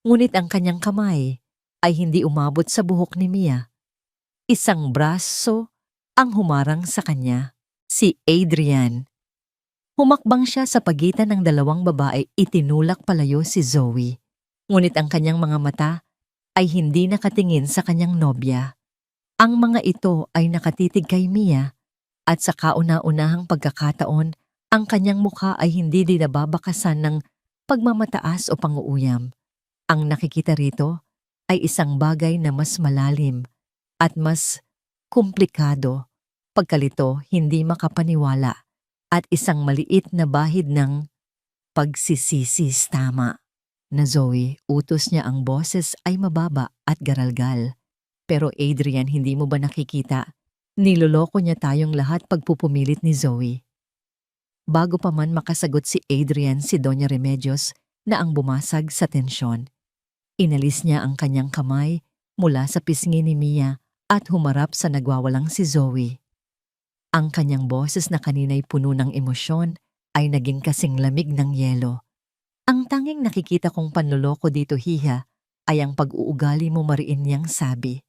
[SPEAKER 1] Ngunit ang kanyang kamay ay hindi umabot sa buhok ni Mia. Isang braso ang humarang sa kanya, si Adrian. Humakbang siya sa pagitan ng dalawang babae, itinulak palayo si Zoe. Ngunit ang kanyang mga mata ay hindi nakatingin sa kanyang nobya. Ang mga ito ay nakatitig kay Mia at sa kauna-unahang pagkakataon, ang kanyang mukha ay hindi dinababakasan ng pagmamataas o panguuyam. Ang nakikita rito ay isang bagay na mas malalim at mas komplikado, pagkalito, hindi makapaniwala, at isang maliit na bahid ng pagsisisi. Tama na, Zoe, utos niya, ang boses ay mababa at garalgal. Pero Adrian, hindi mo ba nakikita? Niloloko niya tayong lahat, pagpupumilit ni Zoe. Bago pa man makasagot si Adrian, si Doña Remedios na ang bumasag sa tensyon. Inalis niya ang kanyang kamay mula sa pisngi ni Mia at humarap sa nagwawalang si Zoe. Ang kanyang boses na kanina'y puno ng emosyon ay naging kasing lamig ng yelo. Ang tanging nakikita kong panloloko dito, Hiha, ay ang pag-uugali mo, mariin niyang sabi.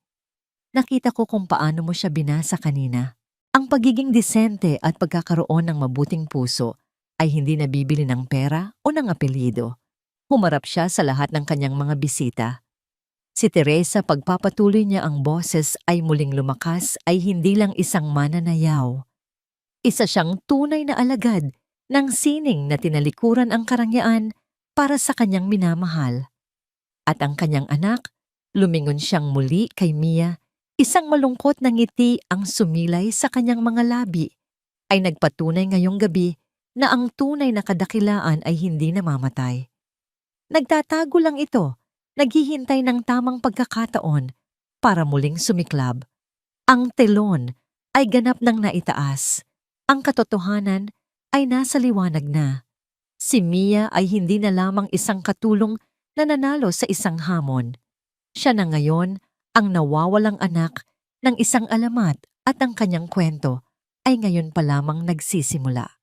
[SPEAKER 1] Nakita ko kung paano mo siya binasa kanina. Ang pagiging disente at pagkakaroon ng mabuting puso ay hindi nabibili ng pera o ng apelyido. Humarap siya sa lahat ng kanyang mga bisita. Si Teresa, pagpapatuloy niya ang boses ay muling lumakas, ay hindi lang isang mananayaw. Isa siyang tunay na alagad ng sining na tinalikuran ang karangyaan para sa kanyang minamahal. At ang kanyang anak, lumingon siyang muli kay Mia. Isang malungkot na ngiti ang sumilay sa kanyang mga labi, ay nagpatunay ngayong gabi na ang tunay na kadakilaan ay hindi namamatay. Nagtatago lang ito, naghihintay ng tamang pagkakataon para muling sumiklab. Ang telon ay ganap ng naitaas. Ang katotohanan ay nasa liwanag na. Si Mia ay hindi na lamang isang katulong na nanalo sa isang hamon. Siya na ngayon ang nawawalang anak ng isang alamat at ang kanyang kwento ay ngayon pa lamang nagsisimula.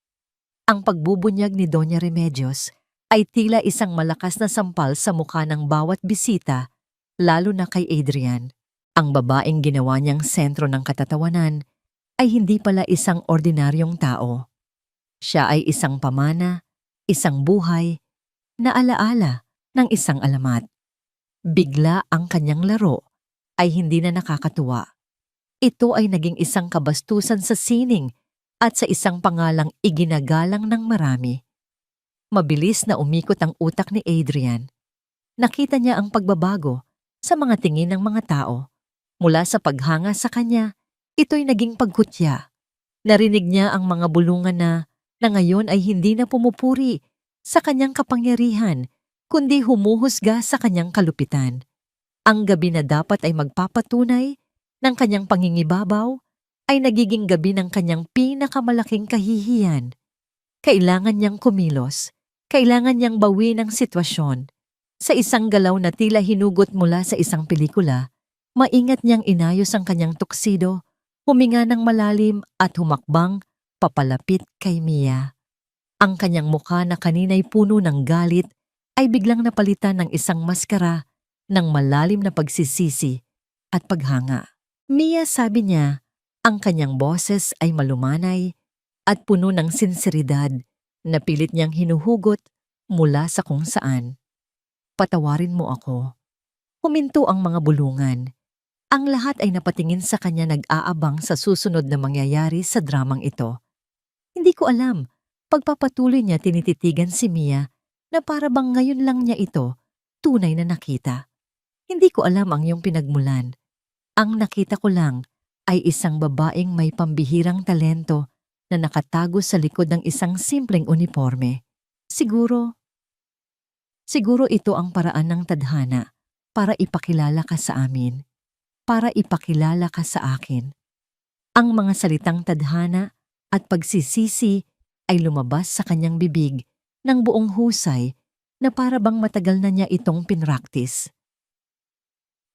[SPEAKER 1] Ang pagbubunyag ni Doña Remedios ay tila isang malakas na sampal sa mukha ng bawat bisita, lalo na kay Adrian. Ang babaeng ginawa niyang sentro ng katatawanan ay hindi pala isang ordinaryong tao. Siya ay isang pamana, isang buhay, na alaala ng isang alamat. Bigla ang kanyang laro ay hindi na nakakatuwa. Ito ay naging isang kabastusan sa sining at sa isang pangalang iginagalang ng marami. Mabilis na umikot ang utak ni Adrian. Nakita niya ang pagbabago sa mga tingin ng mga tao. Mula sa paghanga sa kanya, ito'y naging pagkutya. Narinig niya ang mga bulungan na ngayon ay hindi na pumupuri sa kanyang kapangyarihan, kundi humuhusga sa kanyang kalupitan. Ang gabi na dapat ay magpapatunay ng kanyang pangingibabaw ay nagiging gabi ng kanyang pinakamalaking kahihiyan. Kailangan niyang kumilos, kailangan niyang bawi ng sitwasyon. Sa isang galaw na tila hinugot mula sa isang pelikula, maingat niyang inayos ang kanyang tuksido, huminga ng malalim at humakbang papalapit kay Mia. Ang kanyang mukha na kanina'y puno ng galit ay biglang napalitan ng isang maskara ng malalim na pagsisisi at paghanga. Mia, sabi niya, ang kanyang boses ay malumanay at puno ng sinseridad na pilit niyang hinuhugot mula sa kung saan. Patawarin mo ako. Huminto ang mga bulungan. Ang lahat ay napatingin sa kanya nag-aabang sa susunod na mangyayari sa dramang ito. Hindi ko alam, pagpapatuloy niya tinititigan si Mia na para bang ngayon lang niya ito tunay na nakita. Hindi ko alam ang iyong pinagmulan. Ang nakita ko lang ay isang babaeng may pambihirang talento na nakatago sa likod ng isang simpleng uniforme. Siguro ito ang paraan ng tadhana para ipakilala ka sa amin, para ipakilala ka sa akin. Ang mga salitang tadhana at pagsisisi ay lumabas sa kanyang bibig ng buong husay na para bang matagal na niya itong pinraktis.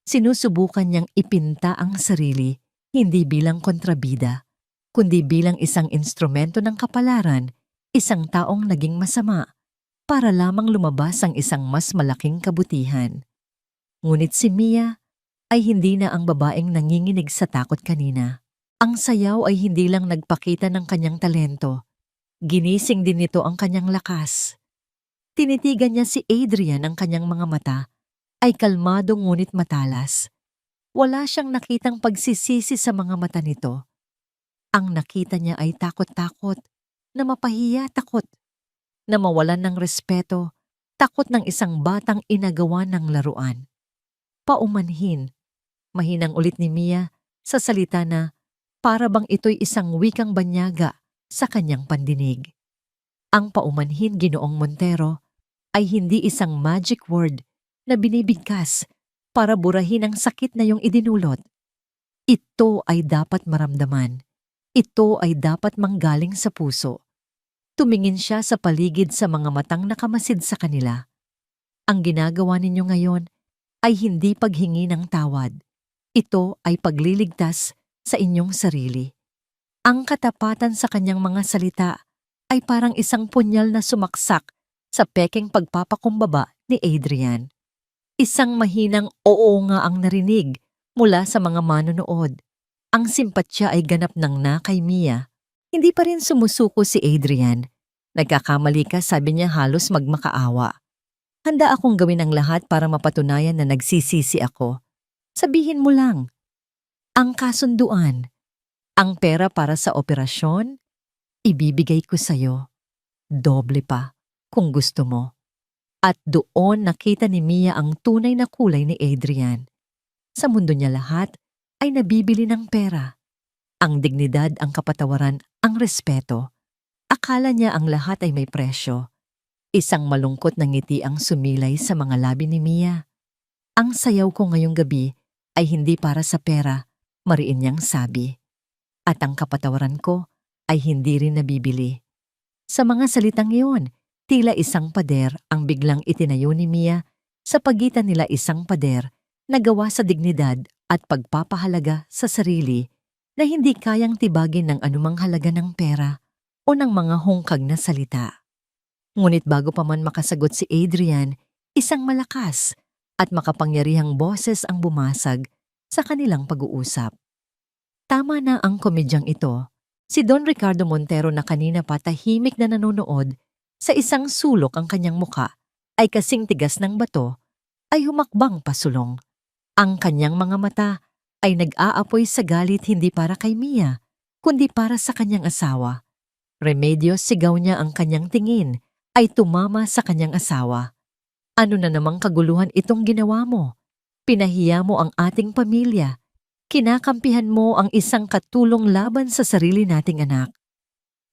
[SPEAKER 1] Sinusubukan niyang ipinta ang sarili hindi bilang kontrabida, kundi bilang isang instrumento ng kapalaran, isang taong naging masama, para lamang lumabas ang isang mas malaking kabutihan. Ngunit si Mia ay hindi na ang babaeng nanginginig sa takot kanina. Ang sayaw ay hindi lang nagpakita ng kanyang talento, ginising din nito ang kanyang lakas. Tinitigan niya si Adrian, ang kanyang mga mata ay kalmado ngunit matalas. Wala siyang nakitang pagsisisi sa mga mata nito. Ang nakita niya ay takot-takot, na mapahiya takot, na mawalan ng respeto, takot ng isang batang inagawa ng laruan. Paumanhin, mahinang ulit ni Mia sa salita na para bang ito'y isang wikang banyaga sa kanyang pandinig. Ang paumanhin, Ginoong Montero, ay hindi isang magic word na binibigkas para burahin ang sakit na iyong idinulot. Ito ay dapat maramdaman. Ito ay dapat manggaling sa puso. Tumingin siya sa paligid sa mga matang nakamasid sa kanila. Ang ginagawa ninyo ngayon ay hindi paghingi ng tawad. Ito ay pagliligtas sa inyong sarili. Ang katapatan sa kanyang mga salita ay parang isang punyal na sumaksak sa pekeng pagpapakumbaba ni Adrian. Isang mahinang oo nga ang narinig mula sa mga manonood. Ang simpatya ay ganap ng na kay Mia. Hindi pa rin sumusuko si Adrian. Nagkakamali ka, sabi niya, halos magmakaawa. Handa akong gawin ang lahat para mapatunayan na nagsisisi ako. Sabihin mo lang. Ang kasunduan, ang pera para sa operasyon, ibibigay ko sa'yo. Doble pa, kung gusto mo. At doon nakita ni Mia ang tunay na kulay ni Adrian. Sa mundo niya lahat ay nabibili ng pera. Ang dignidad, ang kapatawaran, ang respeto. Akala niya ang lahat ay may presyo. Isang malungkot na ngiti ang sumilay sa mga labi ni Mia. Ang sayaw ko ngayong gabi ay hindi para sa pera, mariin niyang sabi. At ang kapatawaran ko ay hindi rin nabibili. Sa mga salitang iyon, tila isang pader ang biglang itinayo ni Mia sa pagitan nila, isang pader na gawa sa dignidad at pagpapahalaga sa sarili na hindi kayang tibagin ng anumang halaga ng pera o ng mga hungkag na salita. Ngunit bago pa man makasagot si Adrian, isang malakas at makapangyarihang boses ang bumasag sa kanilang pag-uusap. Tama na ang komedyang ito. Si Don Ricardo Montero na kanina pa tahimik na nanonood sa isang sulok ang kanyang muka ay kasing tigas ng bato ay humakbang pasulong. Ang kanyang mga mata ay nag-aapoy sa galit, hindi para kay Mia, kundi para sa kanyang asawa. Remedios, sigaw niya, ang kanyang tingin ay tumama sa kanyang asawa. Ano na namang kaguluhan itong ginawa mo? Pinahiya mo ang ating pamilya. Kinakampihan mo ang isang katulong laban sa sarili nating anak.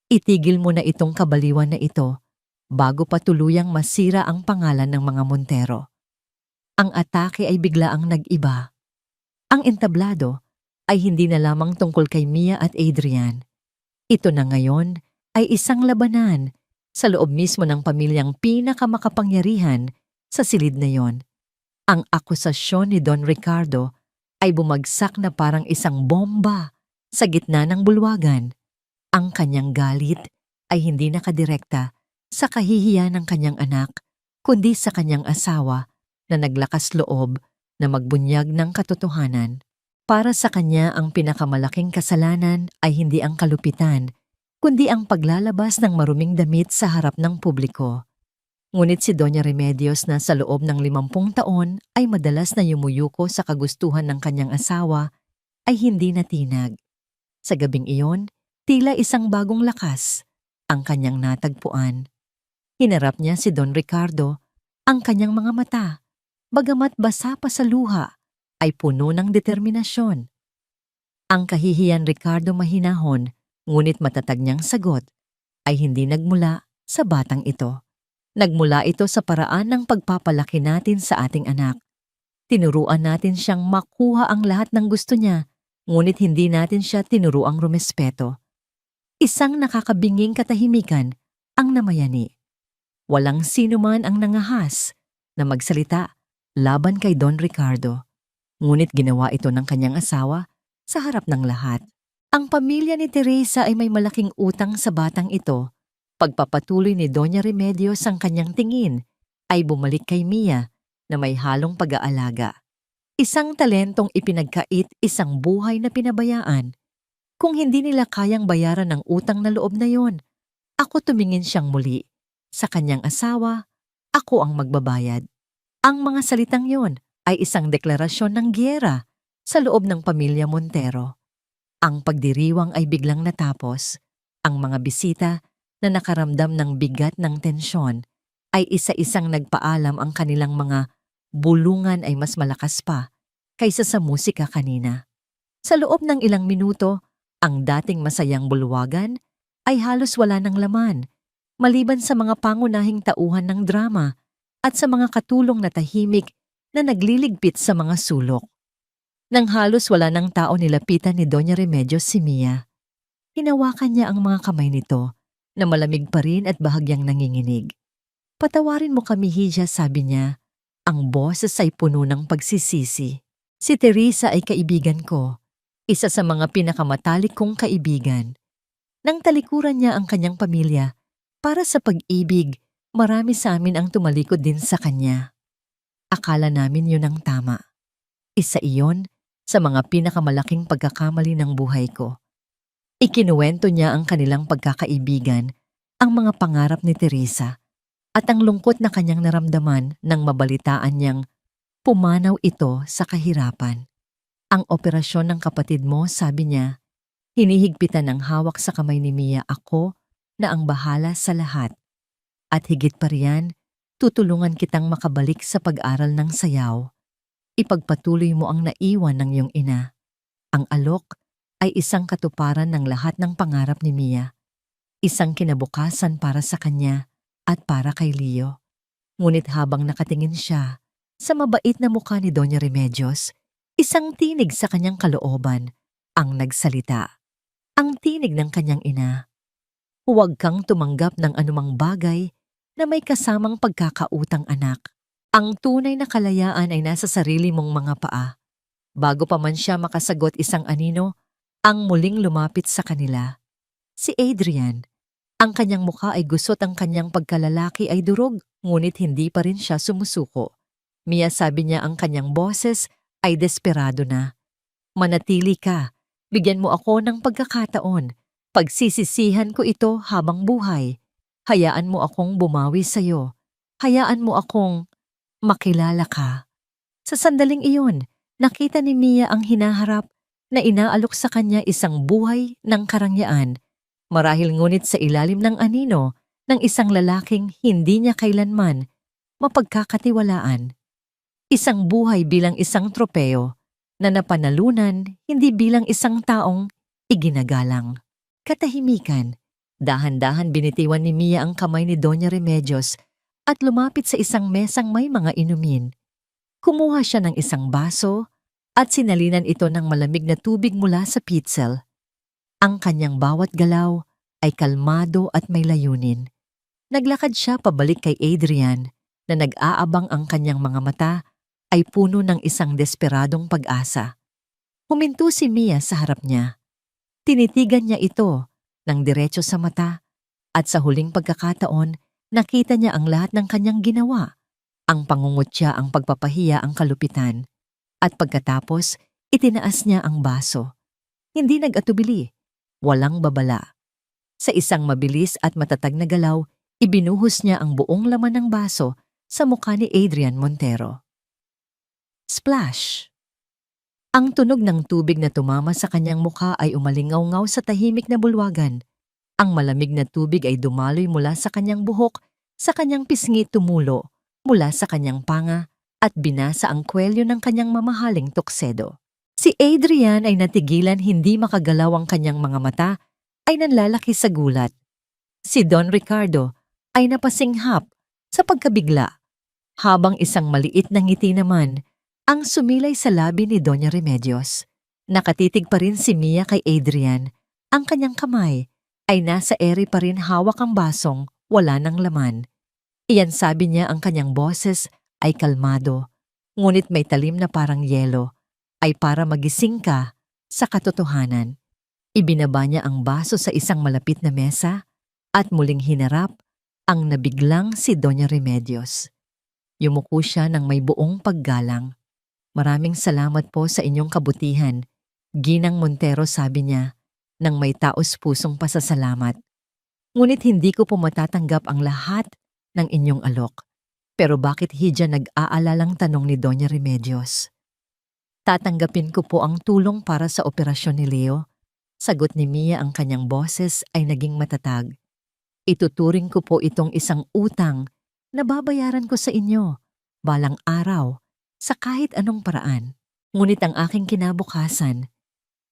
[SPEAKER 1] Itigil mo na itong kabaliwan na ito bago pa tuluyang masira ang pangalan ng mga Montero. Ang atake ay biglaang nag-iba. Ang entablado ay hindi na lamang tungkol kay Mia at Adrian. Ito na ngayon ay isang labanan sa loob mismo ng pamilyang pinakamakapangyarihan sa silid na yon. Ang akusasyon ni Don Ricardo ay bumagsak na parang isang bomba sa gitna ng bulwagan. Ang kanyang galit ay hindi nakadirekta sa kahihiyan ng kanyang anak, kundi sa kanyang asawa na naglakas loob na magbunyag ng katotohanan. Para sa kanya, ang pinakamalaking kasalanan ay hindi ang kalupitan, kundi ang paglalabas ng maruming damit sa harap ng publiko. Ngunit si Doña Remedios na sa loob ng 50 taon ay madalas na yumuyuko sa kagustuhan ng kanyang asawa ay hindi natinag. Sa gabing iyon, tila isang bagong lakas ang kanyang natagpuan. Hinarap niya si Don Ricardo, ang kanyang mga mata, bagamat basa pa sa luha, ay puno ng determinasyon. Ang kahihiyan, Ricardo, mahinahon, ngunit matatag niyang sagot ay hindi nagmula sa batang ito. Nagmula ito sa paraan ng pagpapalaki natin sa ating anak. Tinuruan natin siyang makuha ang lahat ng gusto niya, ngunit hindi natin siya tinuruang rumespeto. Isang nakakabinging katahimikan ang namayani. Walang sino man ang nangahas na magsalita laban kay Don Ricardo. Ngunit ginawa ito ng kanyang asawa sa harap ng lahat. Ang pamilya ni Teresa ay may malaking utang sa batang ito. Pagpapatuloy ni Doña Remedios ang kanyang tingin ay bumalik kay Mia na may halong pag-aalaga. Isang talentong ipinagkait, isang buhay na pinabayaan. Kung hindi nila kayang bayaran ang utang na loob na yon, ako, tumingin siyang muli sa kanyang asawa, ako ang magbabayad. Ang mga salitang yon ay isang deklarasyon ng giyera sa loob ng pamilya Montero. Ang pagdiriwang ay biglang natapos. Ang mga bisita na nakaramdam ng bigat ng tensyon ay isa-isang nagpaalam, ang kanilang mga bulungan ay mas malakas pa kaysa sa musika kanina. Sa loob ng ilang minuto, ang dating masayang bulwagan ay halos wala ng laman, maliban sa mga pangunahing tauhan ng drama at sa mga katulong na tahimik na nagliligpit sa mga sulok. Nang halos wala ng tao, nilapitan ni Doña Remedios si Mia. Hinawakan niya ang mga kamay nito na malamig pa rin at bahagyang nanginginig. Patawarin mo kami, Hija, sabi niya. Ang boses ay puno ng pagsisisi. Si Teresa ay kaibigan ko, isa sa mga pinakamatalik kong kaibigan. Nang talikuran niya ang kanyang pamilya, para sa pag-ibig, marami sa amin ang tumalikod din sa kanya. Akala namin yun ang tama. Isa iyon sa mga pinakamalaking pagkakamali ng buhay ko. Ikinuwento niya ang kanilang pagkakaibigan, ang mga pangarap ni Teresa, at ang lungkot na kanyang naramdaman nang mabalitaan niyang pumanaw ito sa kahirapan. Ang operasyon ng kapatid mo, sabi niya, hinihigpitan ng hawak sa kamay ni Mia, ako na ang bahala sa lahat. At higit pa riyan, tutulungan kitang makabalik sa pag-aral ng sayaw. Ipagpatuloy mo ang naiwan ng iyong ina. Ang alok ay isang katuparan ng lahat ng pangarap ni Mia. Isang kinabukasan para sa kanya at para kay Leo. Ngunit habang nakatingin siya sa mabait na mukha ni Doña Remedios, isang tinig sa kanyang kalooban ang nagsalita. Ang tinig ng kanyang ina. Huwag kang tumanggap ng anumang bagay na may kasamang pagkakautang, anak. Ang tunay na kalayaan ay nasa sarili mong mga paa. Bago pa man siya makasagot, isang anino ang muling lumapit sa kanila. Si Adrian. Ang kanyang mukha ay gusot, ang kanyang pagkalalaki ay durog, ngunit hindi pa rin siya sumusuko. Mia, sabi niya, ang kanyang boses ay desperado na. Manatili ka. Bigyan mo ako ng pagkakataon. Pagsisisihan ko ito habang buhay. Hayaan mo akong bumawi sa'yo. Hayaan mo akong makilala ka. Sa sandaling iyon, nakita ni Mia ang hinaharap na inaalok sa kanya isang buhay ng karangyaan. Marahil ngunit sa ilalim ng anino ng isang lalaking hindi niya kailanman mapagkakatiwalaan. Isang buhay bilang isang tropeo na napanalunan, hindi bilang isang taong iginagalang. Katahimikan, dahan-dahan binitiwan ni Mia ang kamay ni Doña Remedios at lumapit sa isang mesang may mga inumin. Kumuha siya ng isang baso at sinalinan ito ng malamig na tubig mula sa pitzel. Ang kanyang bawat galaw ay kalmado at may layunin. Naglakad siya pabalik kay Adrian na nag-aabang, ang kanyang mga mata ay puno ng isang desperadong pag-asa. Huminto si Mia sa harap niya. Tinitigan niya ito ng diretso sa mata at sa huling pagkakataon nakita niya ang lahat ng kanyang ginawa. Ang pangungutya, ang pagpapahiya, ang kalupitan. At pagkatapos, itinaas niya ang baso. Hindi nag-atubili. Walang babala. Sa isang mabilis at matatag na galaw, ibinuhos niya ang buong laman ng baso sa mukha ni Adrian Montero. Splash! Ang tunog ng tubig na tumama sa kanyang mukha ay umalingaw-ngaw sa tahimik na bulwagan. Ang malamig na tubig ay dumaloy mula sa kanyang buhok, sa kanyang pisngi tumulo, mula sa kanyang panga at binasa ang kwelyo ng kanyang mamahaling tuksedo. Si Adrian ay natigilan, hindi makagalaw, ang kanyang mga mata ay nanlalaki sa gulat. Si Don Ricardo ay napasinghap sa pagkabigla, habang isang maliit na ngiti naman ang sumilay sa labi ni Doña Remedios. Nakatitig pa rin si Mia kay Adrian. Ang kanyang kamay ay nasa ere pa rin, hawak ang basong wala ng laman. Iyan, sabi niya, ang kanyang boses ay kalmado, ngunit may talim na parang yelo, ay para magising ka sa katotohanan. Ibinaba niya ang baso sa isang malapit na mesa at muling hinarap ang nabiglang si Doña Remedios. Yumuko siya ng may buong paggalang. Maraming salamat po sa inyong kabutihan, Ginang Montero, sabi niya, nang may taos-pusong pasasalamat. Ngunit hindi ko po matatanggap ang lahat ng inyong alok. Pero bakit hidya, nag-aalalang tanong ni Doña Remedios. Tatanggapin ko po ang tulong para sa operasyon ni Leo. Sagot ni Mia, ang kanyang boses ay naging matatag. Ituturing ko po itong isang utang na babayaran ko sa inyo balang araw sa kahit anong paraan. Ngunit ang aking kinabukasan,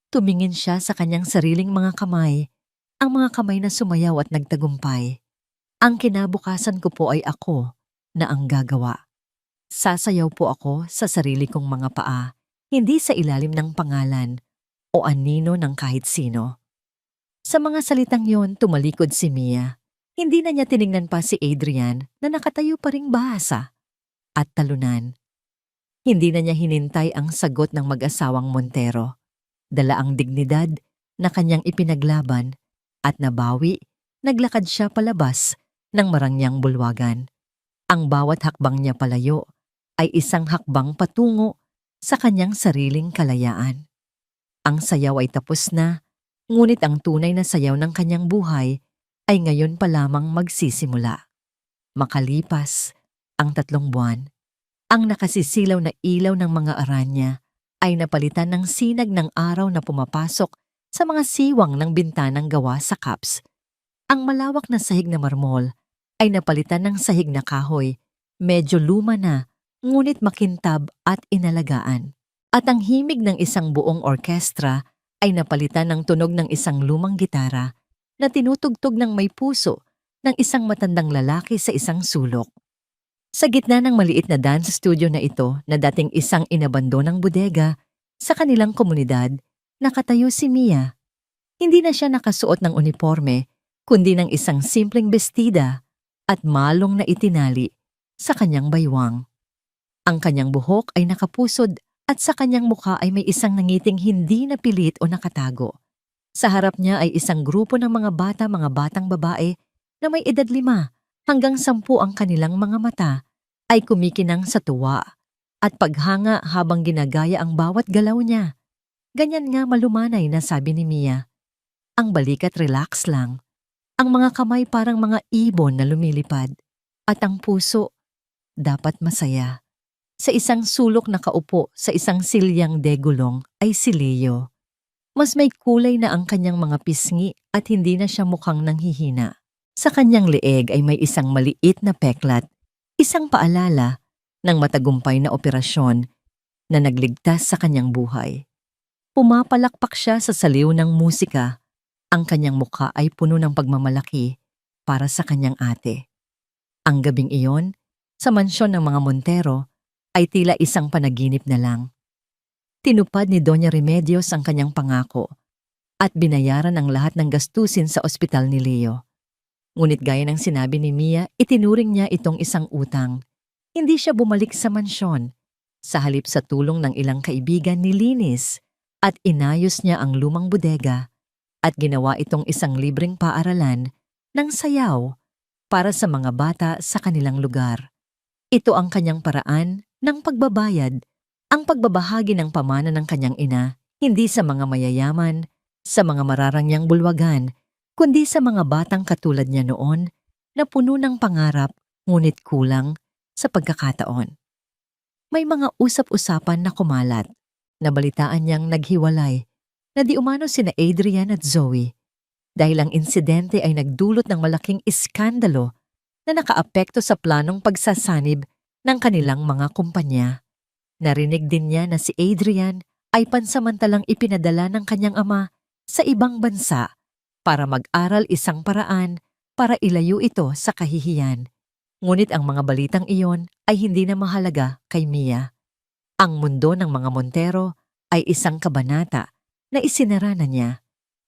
[SPEAKER 1] tumingin siya sa kanyang sariling mga kamay, ang mga kamay na sumayaw at nagtagumpay. Ang kinabukasan ko po ay ako na ang gagawa. Sasayaw po ako sa sarili kong mga paa, hindi sa ilalim ng pangalan o anino ng kahit sino. Sa mga salitang yon, tumalikod si Mia. Hindi na niya tiningnan pa si Adrian na nakatayo pa ring bahasa at talunan. Hindi na niya hinintay ang sagot ng mag-asawang Montero. Dala ang dignidad na kanyang ipinaglaban at nabawi, naglakad siya palabas ng marangyang bulwagan. Ang bawat hakbang niya palayo ay isang hakbang patungo sa kanyang sariling kalayaan. Ang sayaw ay tapos na, ngunit ang tunay na sayaw ng kanyang buhay ay ngayon pa lamang magsisimula. Makalipas ang 3 buwan, ang nakasisilaw na ilaw ng mga aranya ay napalitan ng sinag ng araw na pumapasok sa mga siwang ng bintanang gawa sa caps. Ang malawak na sahig na marmol ay napalitan ng sahig na kahoy, medyo luma na, ngunit makintab at inalagaan. At ang himig ng isang buong orkestra ay napalitan ng tunog ng isang lumang gitara na tinutugtog ng may puso ng isang matandang lalaki sa isang sulok. Sa gitna ng maliit na dance studio na ito, na dating isang inabandonang bodega sa kanilang komunidad, nakatayo si Mia. Hindi na siya nakasuot ng uniforme, kundi ng isang simpleng bestida at malong na itinali sa kanyang baywang. Ang kanyang buhok ay nakapusod at sa kanyang mukha ay may isang nangiting hindi napilit o nakatago. Sa harap niya ay isang grupo ng mga batang babae na may edad 5 hanggang 10 ang kanilang mga mata ay kumikinang sa tuwa at paghanga habang ginagaya ang bawat galaw niya. Ganyan nga malumanay na sabi ni Mia. Ang balikat relax lang. Ang mga kamay parang mga ibon na lumilipad. At ang puso, dapat masaya. Sa isang sulok na kaupo sa isang silyang degulong ay si Leo. Mas may kulay na ang kanyang mga pisngi at hindi na siya mukhang nanghihina. Sa kanyang leeg ay may isang maliit na peklat, isang paalala ng matagumpay na operasyon na nagligtas sa kanyang buhay. Pumapalakpak siya sa saliw ng musika. Ang kanyang mukha ay puno ng pagmamalaki para sa kanyang ate. Ang gabing iyon, sa mansyon ng mga Montero, ay tila isang panaginip na lang. Tinupad ni Doña Remedios ang kanyang pangako at binayaran ang lahat ng gastusin sa ospital ni Leo. Ngunit gaya ng sinabi ni Mia, itinuring niya itong isang utang. Hindi siya bumalik sa mansyon. Sa halip sa tulong ng ilang kaibigan nilinis at inayos niya ang lumang bodega at ginawa itong isang libreng paaralan ng sayaw para sa mga bata sa kanilang lugar. Ito ang kanyang paraan ng pagbabayad, ang pagbabahagi ng pamana ng kanyang ina, hindi sa mga mayayaman, sa mga mararangyang bulwagan, kundi sa mga batang katulad niya noon na puno ng pangarap ngunit kulang sa pagkakataon. May mga usap-usapan na kumalat. Nabalitaan niyang naghiwalay na di umano sina Adrian at Zoe dahil ang insidente ay nagdulot ng malaking iskandalo na nakaapekto sa planong pagsasanib ng kanilang mga kumpanya. Narinig din niya na si Adrian ay pansamantalang ipinadala ng kanyang ama sa ibang bansa para mag-aral, isang paraan para ilayo ito sa kahihiyan. Ngunit ang mga balitang iyon ay hindi na mahalaga kay Mia. Ang mundo ng mga Montero ay isang kabanata na isinara na niya.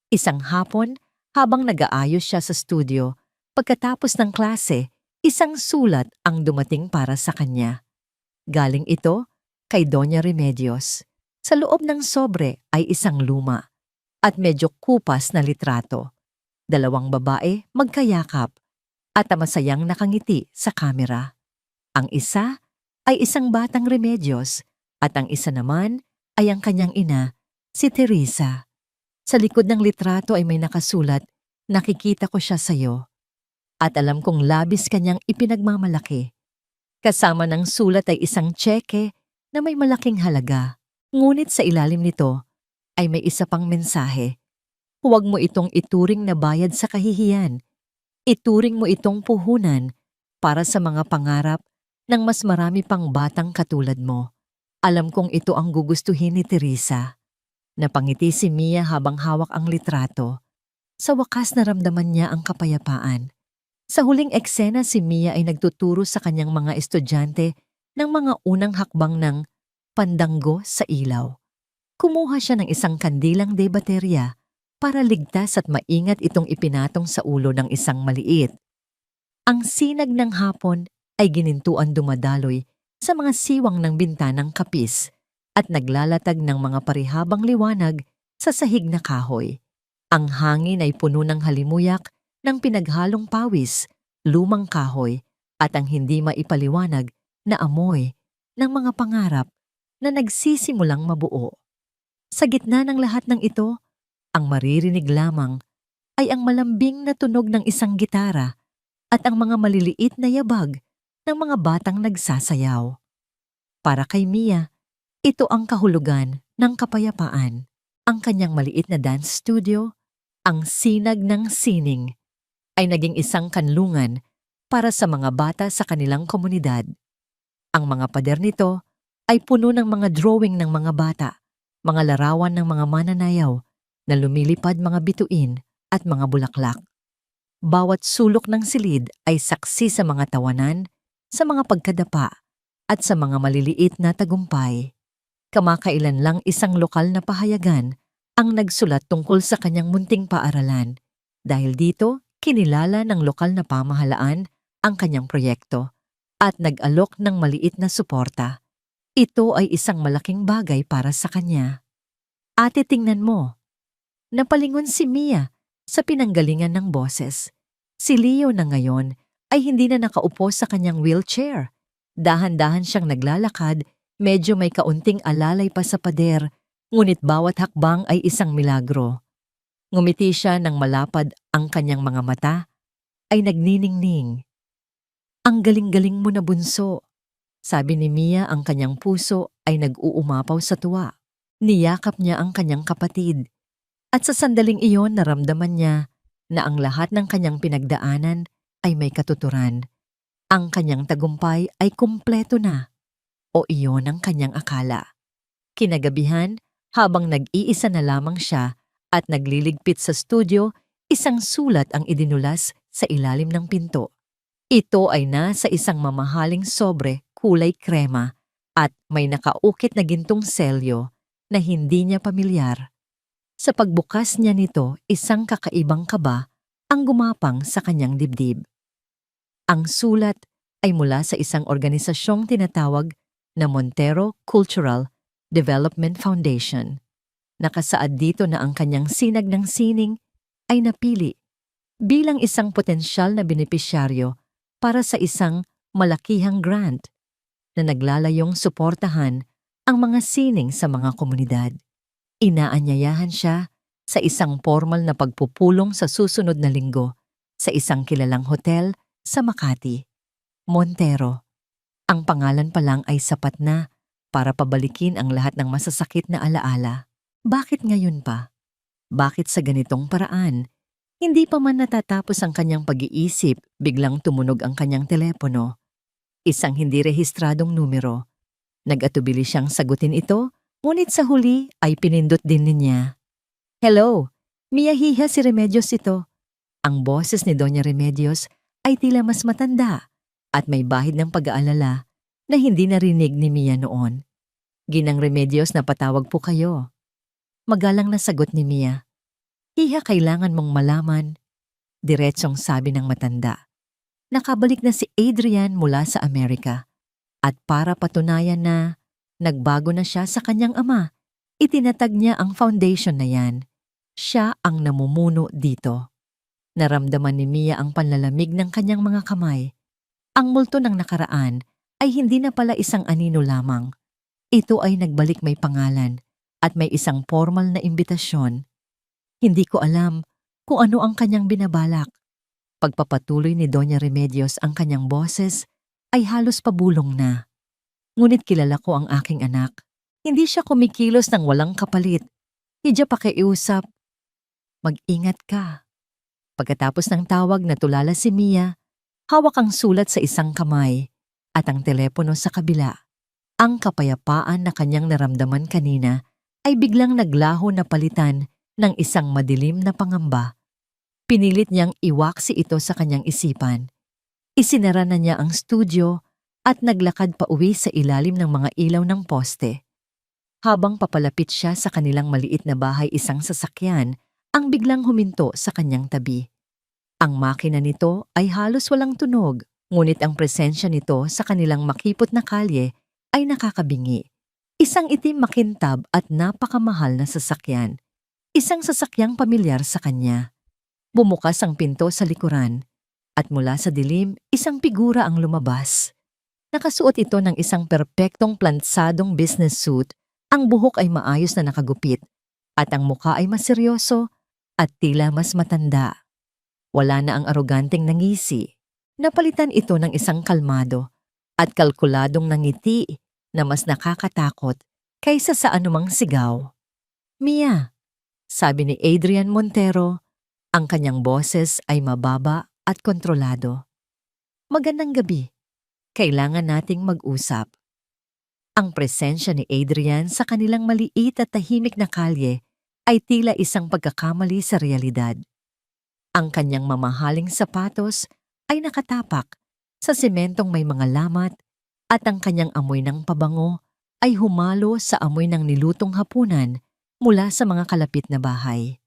[SPEAKER 1] Isang hapon, habang nag-aayos siya sa studio, pagkatapos ng klase, isang sulat ang dumating para sa kanya. Galing ito kay Doña Remedios. Sa loob ng sobre ay isang luma at medyo kupas na litrato. 2 babae magkayakap at masayang nakangiti sa kamera. Ang isa ay isang batang Remedios at ang isa naman ay ang kanyang ina, si Teresa. Sa likod ng litrato ay may nakasulat, "Nakikita ko siya sa'yo." At alam kong labis kanyang ipinagmamalaki. Kasama ng sulat ay isang tseke na may malaking halaga. Ngunit sa ilalim nito ay may isa pang mensahe. Huwag mo itong ituring na bayad sa kahihiyan. Ituring mo itong puhunan para sa mga pangarap ng mas marami pang batang katulad mo. Alam kong ito ang gugustuhin ni Teresa. Napangiti si Mia habang hawak ang litrato. Sa wakas naramdaman niya ang kapayapaan. Sa huling eksena si Mia ay nagtuturo sa kanyang mga estudyante ng mga unang hakbang ng pandanggo sa ilaw. Kumuha siya ng isang kandilang de baterya para ligtas at maingat itong ipinatong sa ulo ng isang maliit. Ang sinag ng hapon ay ginintuan dumadaloy sa mga siwang ng bintanang kapis at naglalatag ng mga parihabang liwanag sa sahig na kahoy. Ang hangin ay puno ng halimuyak ng pinaghalong pawis, lumang kahoy at ang hindi maipaliwanag na amoy ng mga pangarap na nagsisimulang mabuo. Sa gitna ng lahat ng ito, ang maririnig lamang ay ang malambing na tunog ng isang gitara at ang mga maliliit na yabag ng mga batang nagsasayaw. Para kay Mia, ito ang kahulugan ng kapayapaan. Ang kanyang maliit na dance studio, ang sinag ng sining, ay naging isang kanlungan para sa mga bata sa kanilang komunidad. Ang mga pader nito ay puno ng mga drawing ng mga bata, mga larawan ng mga mananayaw na lumilipad, mga bituin at mga bulaklak. Bawat sulok ng silid ay saksi sa mga tawanan, sa mga pagkadapa at sa mga maliliit na tagumpay. Kamakailan lang isang lokal na pahayagan ang nagsulat tungkol sa kanyang munting paaralan. Dahil dito, kinilala ng lokal na pamahalaan ang kanyang proyekto at nag-alok ng maliit na suporta. Ito ay isang malaking bagay para sa kanya. Ate, tingnan mo. Napalingon si Mia sa pinanggalingan ng boses. Si Leo na ngayon ay hindi na nakaupo sa kanyang wheelchair. Dahan-dahan siyang naglalakad, medyo may kaunting alalay pa sa pader, ngunit bawat hakbang ay isang milagro. Ngumiti siya nang malapad ang kanyang mga mata, ay nagniningning. Ang galing-galing mo na bunso, sabi ni Mia. Ang kanyang puso ay nag-uumapaw sa tuwa. Niyakap niya ang kanyang kapatid. At sa sandaling iyon naramdaman niya na ang lahat ng kanyang pinagdaanan ay may katuturan. Ang kanyang tagumpay ay kumpleto na. O iyon ang kanyang akala. Kinagabihan, habang nag-iisa na lamang siya at nagliligpit sa studio, isang sulat ang idinulas sa ilalim ng pinto. Ito ay nasa isang mamahaling sobre kulay krema at may nakaukit na gintong selyo na hindi niya pamilyar. Sa pagbukas niya nito, isang kakaibang kaba ang gumapang sa kanyang dibdib. Ang sulat ay mula sa isang organisasyong tinatawag na Montero Cultural Development Foundation. Nakasaad dito na ang kanyang sinag ng sining ay napili bilang isang potensyal na benepisyaryo para sa isang malakihang grant na naglalayong suportahan ang mga sining sa mga komunidad. Inaanyayahan siya sa isang formal na pagpupulong sa susunod na linggo sa isang kilalang hotel sa Makati. Montero. Ang pangalan pa lang ay sapat na para pabalikin ang lahat ng masasakit na alaala. Bakit ngayon pa? Bakit sa ganitong paraan? Hindi pa man natatapos ang kanyang pag-iisip, biglang tumunog ang kanyang telepono. Isang hindi rehistradong numero. Nag-atubili siyang sagutin ito, ngunit sa huli ay pinindot din niya. Hello, Mia Hija, si Remedios ito. Ang boses ni Doña Remedios ay tila mas matanda at may bahid ng pag-aalala na hindi narinig ni Mia noon. Ginang Remedios, napatawag po kayo. Magalang na sagot ni Mia. Hija, kailangan mong malaman, diretsong sabi ng matanda. Nakabalik na si Adrian mula sa Amerika at para patunayan na nagbago na siya sa kanyang ama, itinatag niya ang foundation na yan. Siya ang namumuno dito. Naramdaman ni Mia ang panlalamig ng kanyang mga kamay. Ang multo ng nakaraan ay hindi na pala isang anino lamang. Ito ay nagbalik may pangalan at may isang formal na imbitasyon. Hindi ko alam kung ano ang kanyang binabalak. Pagpapatuloy ni Doña Remedios ang kanyang boses ay halos pabulong na. Ngunit kilala ko ang aking anak. Hindi siya kumikilos ng walang kapalit. Hidya pakiusap. Mag-ingat ka. Pagkatapos ng tawag, natulala si Mia. Hawak ang sulat sa isang kamay at ang telepono sa kabila. Ang kapayapaan na kanyang naramdaman kanina ay biglang naglaho na palitan ng isang madilim na pangamba. Pinilit niyang iwaksi ito sa kanyang isipan. Isinara na niya ang studio at naglakad pa uwi sa ilalim ng mga ilaw ng poste. Habang papalapit siya sa kanilang maliit na bahay, isang sasakyan ang biglang huminto sa kanyang tabi. Ang makina nito ay halos walang tunog, ngunit ang presensya nito sa kanilang makipot na kalye ay nakakabingi. Isang itim, makintab at napakamahal na sasakyan. Isang sasakyang pamilyar sa kanya. Bumukas ang pinto sa likuran at mula sa dilim, isang figura ang lumabas. Nakasuot ito ng isang perpektong plantsadong business suit. Ang buhok ay maayos na nakagupit at ang mukha ay mas seryoso at tila mas matanda. Wala na ang aroganteng nangisi. Napalitan ito ng isang kalmado at kalkuladong nangiti na mas nakakatakot kaysa sa anumang sigaw. Mia, sabi ni Adrian Montero, ang kanyang boses ay mababa at kontrolado. Magandang gabi. Kailangan nating mag-usap. Ang presensya ni Adrian sa kanilang maliit at tahimik na kalye ay tila isang pagkakamali sa realidad. Ang kanyang mamahaling sapatos ay nakatapak sa sementong may mga lamat at ang kanyang amoy ng pabango ay humalo sa amoy ng nilutong hapunan mula sa mga kalapit na bahay.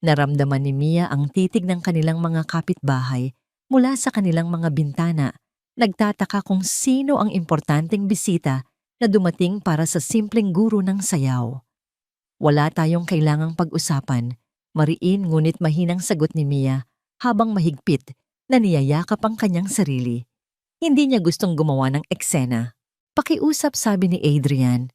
[SPEAKER 1] Naramdaman ni Mia ang titig ng kanilang mga kapitbahay mula sa kanilang mga bintana. Nagtataka kung sino ang importanteng bisita na dumating para sa simpleng guro ng sayaw. Wala tayong kailangang pag-usapan, mariin ngunit mahinang sagot ni Mia habang mahigpit na niyayakap ang kanyang sarili. Hindi niya gustong gumawa ng eksena. Pakiusap, sabi ni Adrian,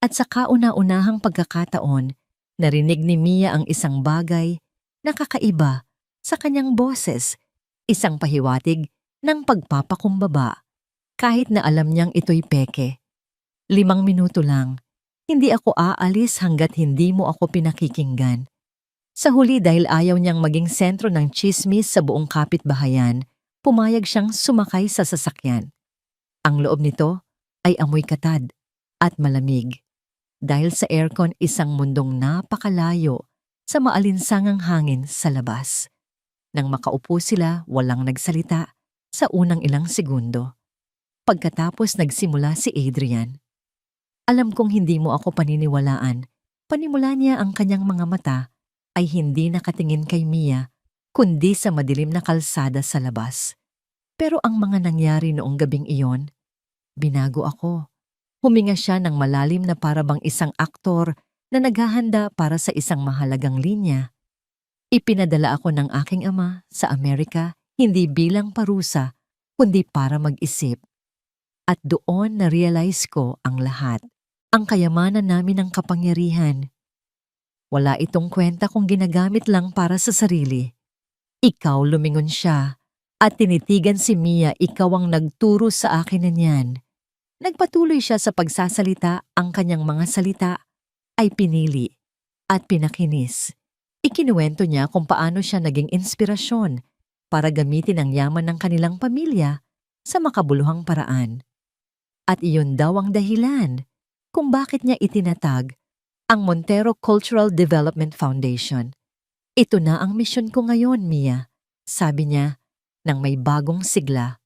[SPEAKER 1] at sa kauna-unahang pagkakataon, narinig ni Mia ang isang bagay na kakaiba sa kanyang boses, isang pahiwatig ng pagpapakumbaba, kahit na alam niyang ito'y peke. 5 minuto lang, hindi ako aalis hanggat hindi mo ako pinakikinggan. Sa huli, dahil ayaw niyang maging sentro ng tsismis sa buong kapitbahayan, pumayag siyang sumakay sa sasakyan. Ang loob nito ay amoy katad at malamig. Dahil sa aircon, isang mundong napakalayo sa maalinsangang hangin sa labas. Nang makaupo sila, walang nagsalita sa unang ilang segundo. Pagkatapos nagsimula si Adrian. Alam kong hindi mo ako paniniwalaan. Panimula niya, ang kanyang mga mata ay hindi nakatingin kay Mia, kundi sa madilim na kalsada sa labas. Pero ang mga nangyari noong gabing iyon, binago ako. Huminga siya ng malalim na parabang isang aktor na naghahanda para sa isang mahalagang linya. Ipinadala ako ng aking ama sa Amerika hindi bilang parusa, kundi para mag-isip. At doon na-realize ko ang lahat, ang kayamanan namin ng kapangyarihan. Wala itong kwenta kung ginagamit lang para sa sarili. Ikaw, lumingon siya, at tinitigan si Mia, ikaw ang nagturo sa akin na niyan. Nagpatuloy siya sa pagsasalita, ang kanyang mga salita ay pinili at pinakinis. Ikinuwento niya kung paano siya naging inspirasyon para gamitin ang yaman ng kanilang pamilya sa makabuluhang paraan. At iyon daw ang dahilan kung bakit niya itinatag ang Montero Cultural Development Foundation. Ito na ang misyon ko ngayon, Mia, sabi niya nang may bagong sigla.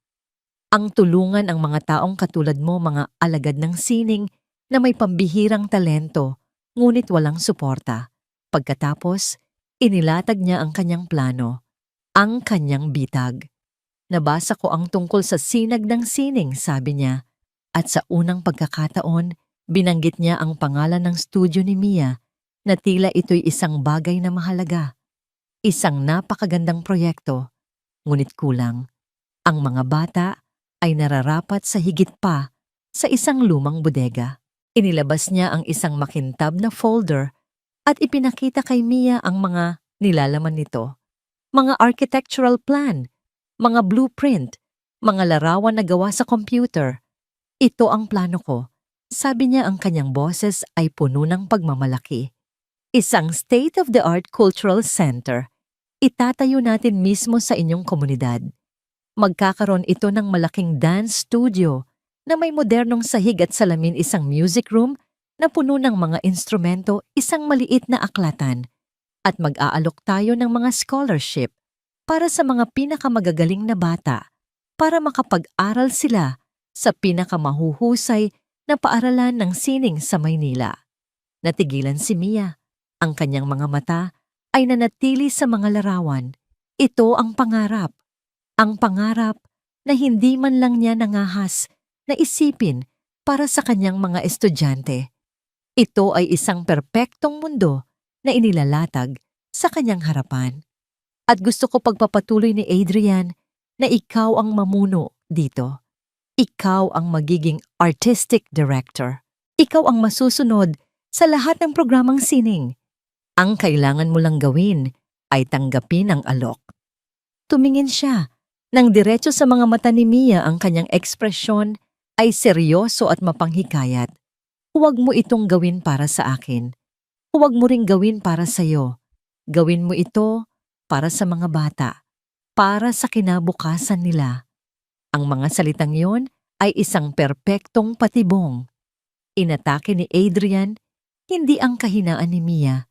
[SPEAKER 1] Ang tulungan ang mga taong katulad mo, mga alagad ng sining na may pambihirang talento, ngunit walang suporta. Pagkatapos, inilatag niya ang kanyang plano, ang kanyang bitag. Nabasa ko ang tungkol sa sinag ng sining, sabi niya, at sa unang pagkakataon, binanggit niya ang pangalan ng studio ni Mia na tila ito'y isang bagay na mahalaga. Isang napakagandang proyekto, ngunit kulang. Ang mga bata ay nararapat sa higit pa sa isang lumang bodega. Inilabas niya ang isang makintab na folder at ipinakita kay Mia ang mga nilalaman nito. Mga architectural plan, mga blueprint, mga larawan na gawa sa computer. Ito ang plano ko. Sabi niya, ang kanyang boses ay puno ng pagmamalaki. Isang state-of-the-art cultural center. Itatayo natin mismo sa inyong komunidad. Magkakaroon ito ng malaking dance studio na may modernong sahig at salamin, isang music room na puno ng mga instrumento, isang maliit na aklatan. At mag-aalok tayo ng mga scholarship para sa mga pinakamagagaling na bata para makapag-aral sila sa pinakamahuhusay na paaralan ng sining sa Maynila. Natigilan si Mia. Ang kanyang mga mata ay nanatili sa mga larawan. Ito ang pangarap. Ang pangarap na hindi man lang niya nangahas na isipin para sa kanyang mga estudyante. Ito ay isang perpektong mundo na inilalatag sa kanyang harapan. At gusto ko pagpapatuloy ni Adrian na ikaw ang mamuno dito. Ikaw ang magiging artistic director. Ikaw ang masusunod sa lahat ng programang sining. Ang kailangan mo lang gawin ay tanggapin ang alok. Tumingin siya. Nang diretso sa mga mata ni Mia, ang kanyang ekspresyon ay seryoso at mapanghikayat. Huwag mo itong gawin para sa akin. Huwag mo ring gawin para sa'yo. Gawin mo ito para sa mga bata, para sa kinabukasan nila. Ang mga salitang yon ay isang perpektong patibong. Inatake ni Adrian hindi ang kahinaan ni Mia,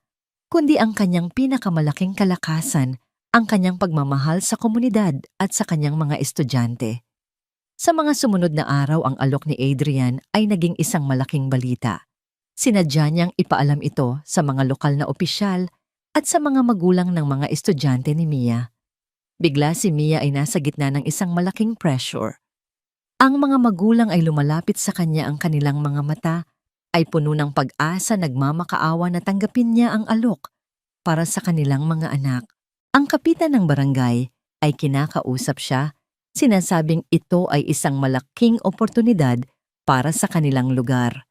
[SPEAKER 1] kundi ang kanyang pinakamalaking kalakasan, ang kanyang pagmamahal sa komunidad at sa kanyang mga estudyante. Sa mga sumunod na araw, ang alok ni Adrian ay naging isang malaking balita. Sinadya niyang ipaalam ito sa mga lokal na opisyal at sa mga magulang ng mga estudyante ni Mia. Bigla si Mia ay nasa gitna ng isang malaking pressure. Ang mga magulang ay lumalapit sa kanya, ang kanilang mga mata ay puno ng pag-asa, nagmamakaawa na tanggapin niya ang alok para sa kanilang mga anak. Ang kapitan ng barangay ay kinakausap siya, sinasabing ito ay isang malaking oportunidad para sa kanilang lugar.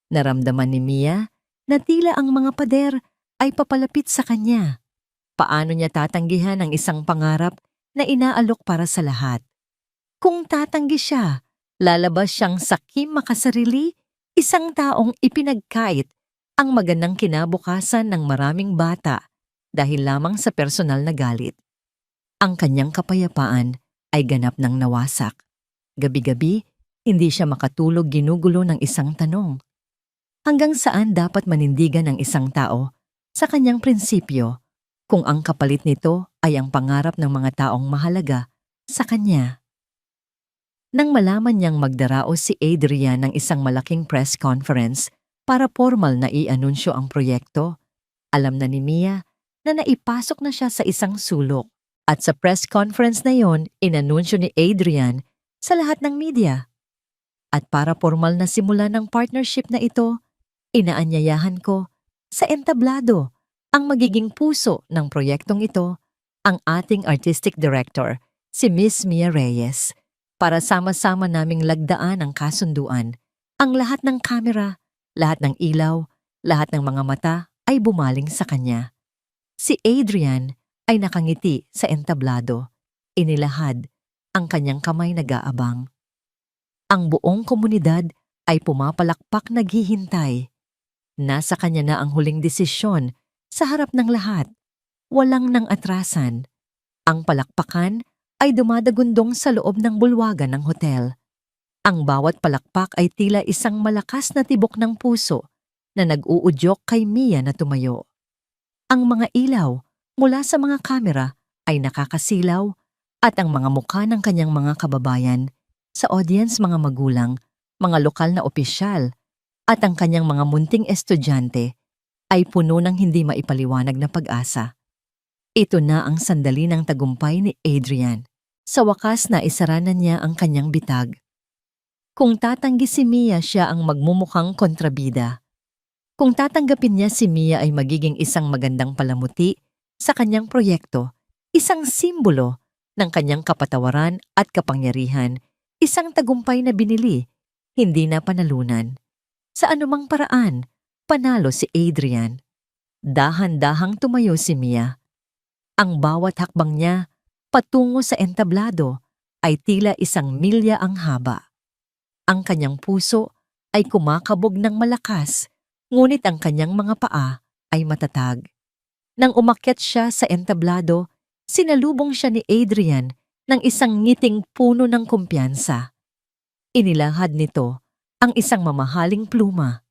[SPEAKER 1] Naramdaman ni Mia na tila ang mga pader ay papalapit sa kanya. Paano niya tatanggihan ang isang pangarap na inaalok para sa lahat? Kung tatanggi siya, lalabas siyang sakim makasarili, isang taong ipinagkait ang magandang kinabukasan ng maraming bata dahil lamang sa personal na galit. Ang kanyang kapayapaan ay ganap ng nawasak. Gabi-gabi, hindi siya makatulog, ginugulo ng isang tanong. Hanggang saan dapat manindigan ng isang tao sa kanyang prinsipyo kung ang kapalit nito ay ang pangarap ng mga taong mahalaga sa kanya? Nang malaman niyang magdaraos si Adrian ng isang malaking press conference para formal na i-anunsyo ang proyekto, alam na ni Mia na naipasok na siya sa isang sulok. At sa press conference na yon, inanunsyo ni Adrian sa lahat ng media. At para formal na simula ng partnership na ito, inaanyayahan ko sa entablado ang magiging puso ng proyektong ito, ang ating artistic director, si Miss Mia Reyes, para sama-sama naming lagdaan ang kasunduan. Ang lahat ng kamera, lahat ng ilaw, lahat ng mga mata ay bumaling sa kanya. Si Adrian ay nakangiti sa entablado, inilahad ang kanyang kamay nag-aabang. Ang buong komunidad ay pumapalakpak, naghihintay. Nasa kanya na ang huling desisyon sa harap ng lahat. Walang nang atrasan. Ang palakpakan ay dumadagundong sa loob ng bulwagan ng hotel. Ang bawat palakpak ay tila isang malakas na tibok ng puso na nag-uudyok kay Mia na tumayo. Ang mga ilaw mula sa mga kamera ay nakakasilaw at ang mga mukha ng kanyang mga kababayan, sa audience mga magulang, mga lokal na opisyal, at ang kanyang mga munting estudyante ay puno ng hindi maipaliwanag na pag-asa. Ito na ang sandali ng tagumpay ni Adrian. Sa wakas na isara na niya ang kanyang bitag. Kung tatanggi si Mia, siya ang magmumukhang kontrabida. Kung tatanggapin niya, si Mia ay magiging isang magandang palamuti sa kanyang proyekto, isang simbolo ng kanyang kapatawaran at kapangyarihan, isang tagumpay na binili, hindi na panalunan. Sa anumang paraan, panalo si Adrian. Dahan-dahang tumayo si Mia. Ang bawat hakbang niya patungo sa entablado ay tila isang milya ang haba. Ang kanyang puso ay kumakabog ng malakas, ngunit ang kanyang mga paa ay matatag. Nang umakyat siya sa entablado, sinalubong siya ni Adrian ng isang ngiting puno ng kumpiyansa. Inilahad nito ang isang mamahaling pluma.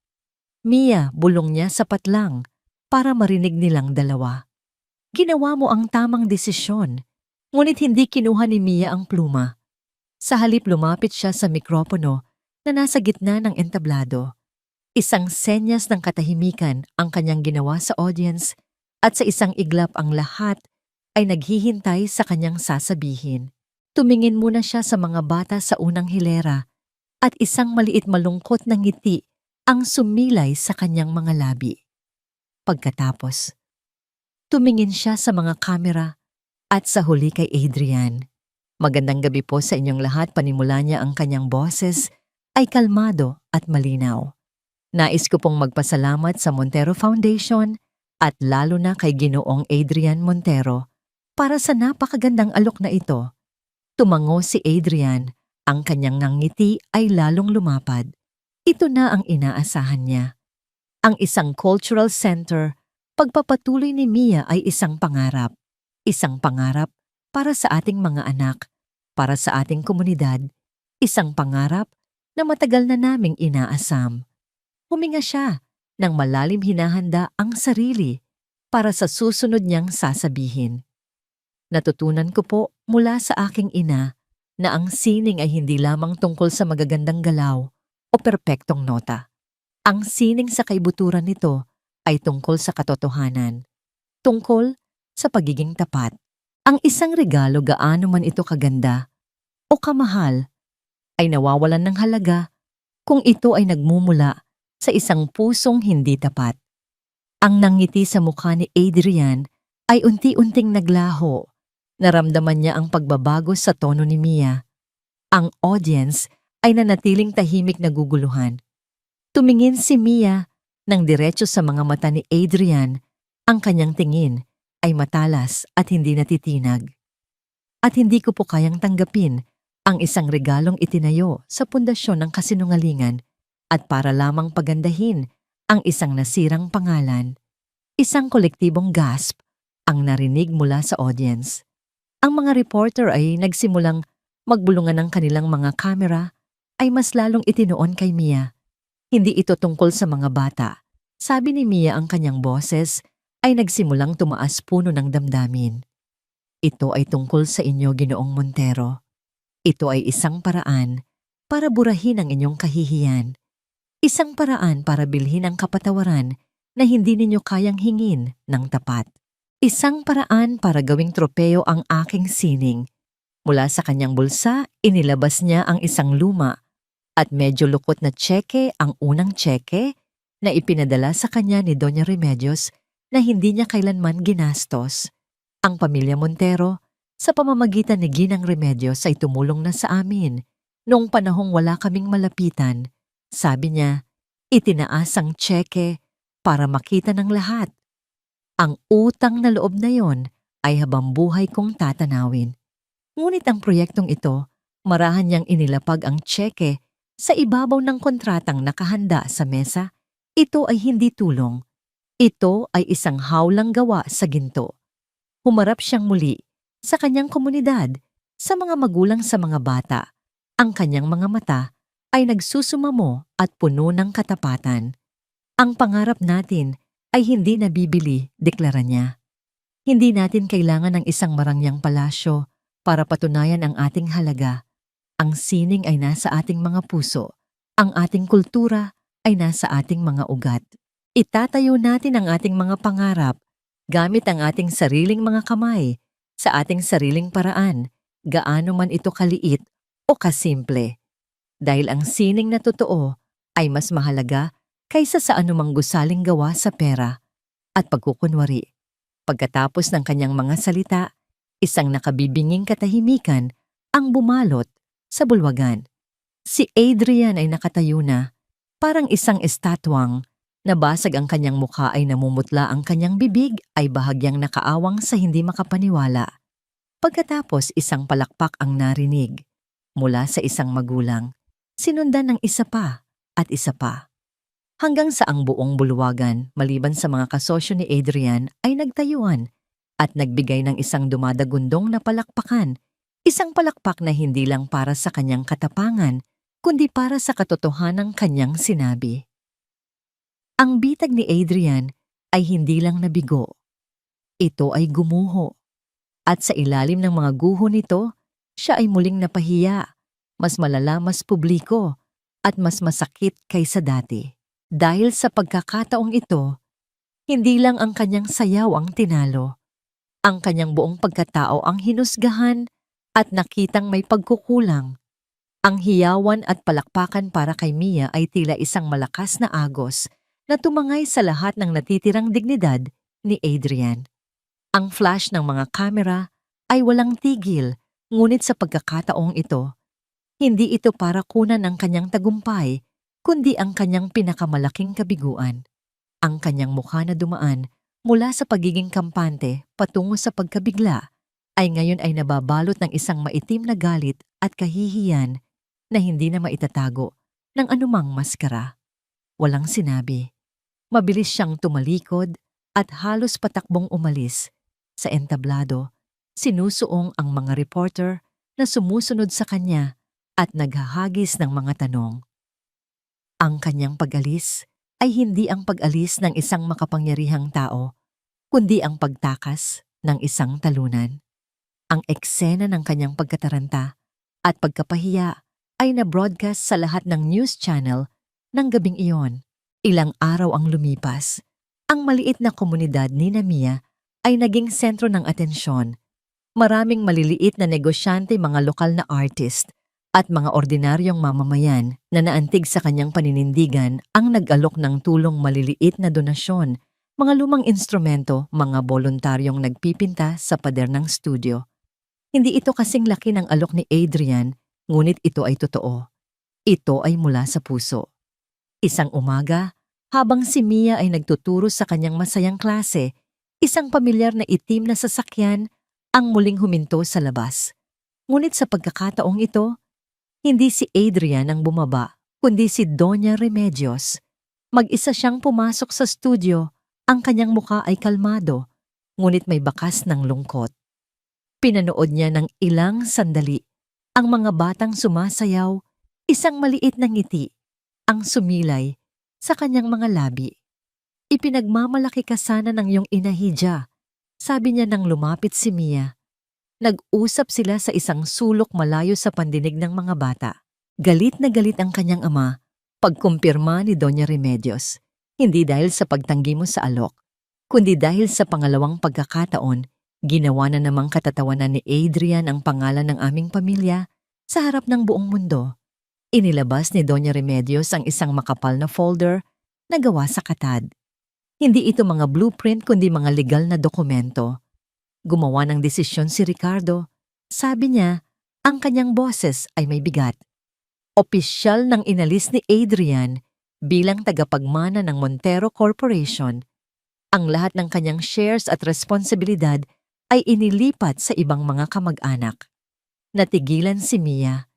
[SPEAKER 1] Mia, bulong niya sapat lang para marinig nilang dalawa. Ginawa mo ang tamang desisyon, ngunit hindi kinuha ni Mia ang pluma. Sa halip, lumapit siya sa mikropono na nasa gitna ng entablado. Isang senyas ng katahimikan ang kanyang ginawa sa audience at sa isang iglap ang lahat ay naghihintay sa kanyang sasabihin. Tumingin muna siya sa mga bata sa unang hilera at isang maliit malungkot na ngiti ang sumilay sa kanyang mga labi. Pagkatapos, tumingin siya sa mga kamera at sa huli kay Adrian. Magandang gabi po sa inyong lahat. Panimula niya ang kanyang boses ay kalmado at malinaw. Nais ko pong magpasalamat sa Montero Foundation at lalo na kay Ginoong Adrian Montero para sa napakagandang alok na ito. Tumango si Adrian, ang kanyang ngiti ay lalong lumapad. Ito na ang inaasahan niya. Ang isang cultural center, pagpapatuloy ni Mia ay isang pangarap. Isang pangarap para sa ating mga anak, para sa ating komunidad. Isang pangarap na matagal na naming inaasam. Huminga siya nang malalim, hinahanda ang sarili para sa susunod niyang sasabihin. Natutunan ko po mula sa aking ina na ang sining ay hindi lamang tungkol sa magagandang galaw o perpektong nota. Ang sining sa kaibuturan nito ay tungkol sa katotohanan, tungkol sa pagiging tapat. Ang isang regalo gaano man ito kaganda o kamahal ay nawawalan ng halaga kung ito ay nagmumula sa isang pusong hindi tapat. Ang nangiti sa mukha ni Adrian ay unti-unting naglaho. Naramdaman niya ang pagbabago sa tono ni Mia. Ang audience ay nanatiling tahimik na guguluhan. Tumingin si Mia ng diretso sa mga mata ni Adrian. Ang kanyang tingin ay matalas at hindi natitinag. At hindi ko po kayang tanggapin ang isang regalong itinayo sa pundasyon ng kasinungalingan at para lamang pagandahin ang isang nasirang pangalan. Isang kolektibong gasp ang narinig mula sa audience. Ang mga reporter ay nagsimulang magbulungan ng kanilang mga kamera ay mas lalong itinoon kay Mia. Hindi ito tungkol sa mga bata. Sabi ni Mia, ang kanyang boses ay nagsimulang tumaas puno ng damdamin. Ito ay tungkol sa inyo, Ginoong Montero. Ito ay isang paraan para burahin ang inyong kahihiyan. Isang paraan para bilhin ang kapatawaran na hindi ninyo kayang hingin ng tapat. Isang paraan para gawing tropeo ang aking sining. Mula sa kanyang bulsa, inilabas niya ang isang luma at medyo lukot na tseke, ang unang tseke na ipinadala sa kanya ni Doña Remedios na hindi niya kailanman ginastos. Ang pamilya Montero, sa pamamagitan ni Ginang Remedios, ay tumulong na sa amin noong panahong wala kaming malapitan. Sabi niya, itinaas ang tseke para makita ng lahat. Ang utang na loob na yon ay habang buhay kong tatanawin. Ngunit ang proyektong ito, marahan niyang inilapag ang tseke sa ibabaw ng kontratang nakahanda sa mesa. Ito ay hindi tulong. Ito ay isang hawlang gawa sa ginto. Humarap siyang muli sa kanyang komunidad, sa mga magulang, sa mga bata. Ang kanyang mga mata ay nagsusumamo at puno ng katapatan. Ang pangarap natin ay hindi nabibili, deklara niya. Hindi natin kailangan ng isang marangyang palasyo para patunayan ang ating halaga. Ang sining ay nasa ating mga puso. Ang ating kultura ay nasa ating mga ugat. Itatayo natin ang ating mga pangarap gamit ang ating sariling mga kamay, sa ating sariling paraan, gaano man ito kaliit o kasimple. Dahil ang sining na totoo ay mas mahalaga kaysa sa anumang gusaling gawa sa pera at pagkukunwari. Pagkatapos ng kanyang mga salita, isang nakabibinging katahimikan ang bumalot sa bulwagan. Si Adrian ay nakatayo na, parang isang estatwang. Nabasag ang kanyang mukha, ay namumutla ang kanyang bibig, ay bahagyang nakaawang sa hindi makapaniwala. Pagkatapos, isang palakpak ang narinig mula sa isang magulang, sinundan ng isa pa at isa pa. Hanggang sa ang buong bulwagan, maliban sa mga kasosyo ni Adrian, ay nagtayuan at nagbigay ng isang dumadagundong na palakpakan. Isang palakpak na hindi lang para sa kanyang katapangan, kundi para sa katotohanang kanyang sinabi. Ang bitag ni Adrian ay hindi lang nabigo. Ito ay gumuho. At sa ilalim ng mga guho nito, siya ay muling napahiya, mas malala, mas publiko, at mas masakit kaysa dati. Dahil sa pagkakataong ito, hindi lang ang kanyang sayaw ang tinalo. Ang kanyang buong pagkatao ang hinusgahan at nakitang may pagkukulang. Ang hiyawan at palakpakan para kay Mia ay tila isang malakas na agos na tumangay sa lahat ng natitirang dignidad ni Adrian. Ang flash ng mga kamera ay walang tigil, ngunit sa pagkakataong ito, hindi ito para kunan ang kanyang tagumpay, kundi ang kanyang pinakamalaking kabiguan. Ang kanyang mukha na dumaan mula sa pagiging kampante patungo sa pagkabigla ay ngayon ay nababalot ng isang maitim na galit at kahihiyan na hindi na maitatago ng anumang maskara. Walang sinabi. Mabilis siyang tumalikod at halos patakbong umalis. Sa entablado, sinusuong ang mga reporter na sumusunod sa kanya at naghahagis ng mga tanong. Ang kanyang pag-alis ay hindi ang pag-alis ng isang makapangyarihang tao, kundi ang pagtakas ng isang talunan. Ang eksena ng kanyang pagkataranta at pagkapahiya ay na-broadcast sa lahat ng news channel ng gabing iyon. Ilang araw ang lumipas. Ang maliit na komunidad ni Mia ay naging sentro ng atensyon. Maraming maliliit na negosyante, mga lokal na artist, at mga ordinaryong mamamayan na naantig sa kanyang paninindigan ang nag-alok ng tulong, maliliit na donasyon, mga lumang instrumento, mga voluntaryong nagpipinta sa pader ng studio. Hindi ito kasing laki ng alok ni Adrian, ngunit ito ay totoo. Ito ay mula sa puso. Isang umaga, habang si Mia ay nagtuturo sa kanyang masayang klase, isang pamilyar na itim na sasakyan ang muling huminto sa labas. Ngunit sa pagkakataong ito, hindi si Adrian ang bumaba, kundi si Doña Remedios. Mag-isa siyang pumasok sa studio, ang kanyang muka ay kalmado, ngunit may bakas ng lungkot. Pinanood niya ng ilang sandali ang mga batang sumasayaw, isang maliit na ngiti ang sumilay sa kanyang mga labi. Ipinagmamalaki ka sana ng iyong inahidya, sabi niya nang lumapit si Mia. Nag-usap sila sa isang sulok malayo sa pandinig ng mga bata. Galit na galit ang kanyang ama pagkumpirma ni Doña Remedios, hindi dahil sa pagtanggi mo sa alok, kundi dahil sa pangalawang pagkakataon, ginawa na namang katatawanan ni Adrian ang pangalan ng aming pamilya sa harap ng buong mundo. Inilabas ni Doña Remedios ang isang makapal na folder na gawa sa katad. Hindi ito mga blueprint kundi mga legal na dokumento. Gumawa ng desisyon si Ricardo. Sabi niya, ang kanyang boses ay may bigat. Opisyal nang inalis ni Adrian bilang tagapagmana ng Montero Corporation. Ang lahat ng kanyang shares at responsibilidad ay inilipat sa ibang mga kamag-anak. Natigilan si Mia.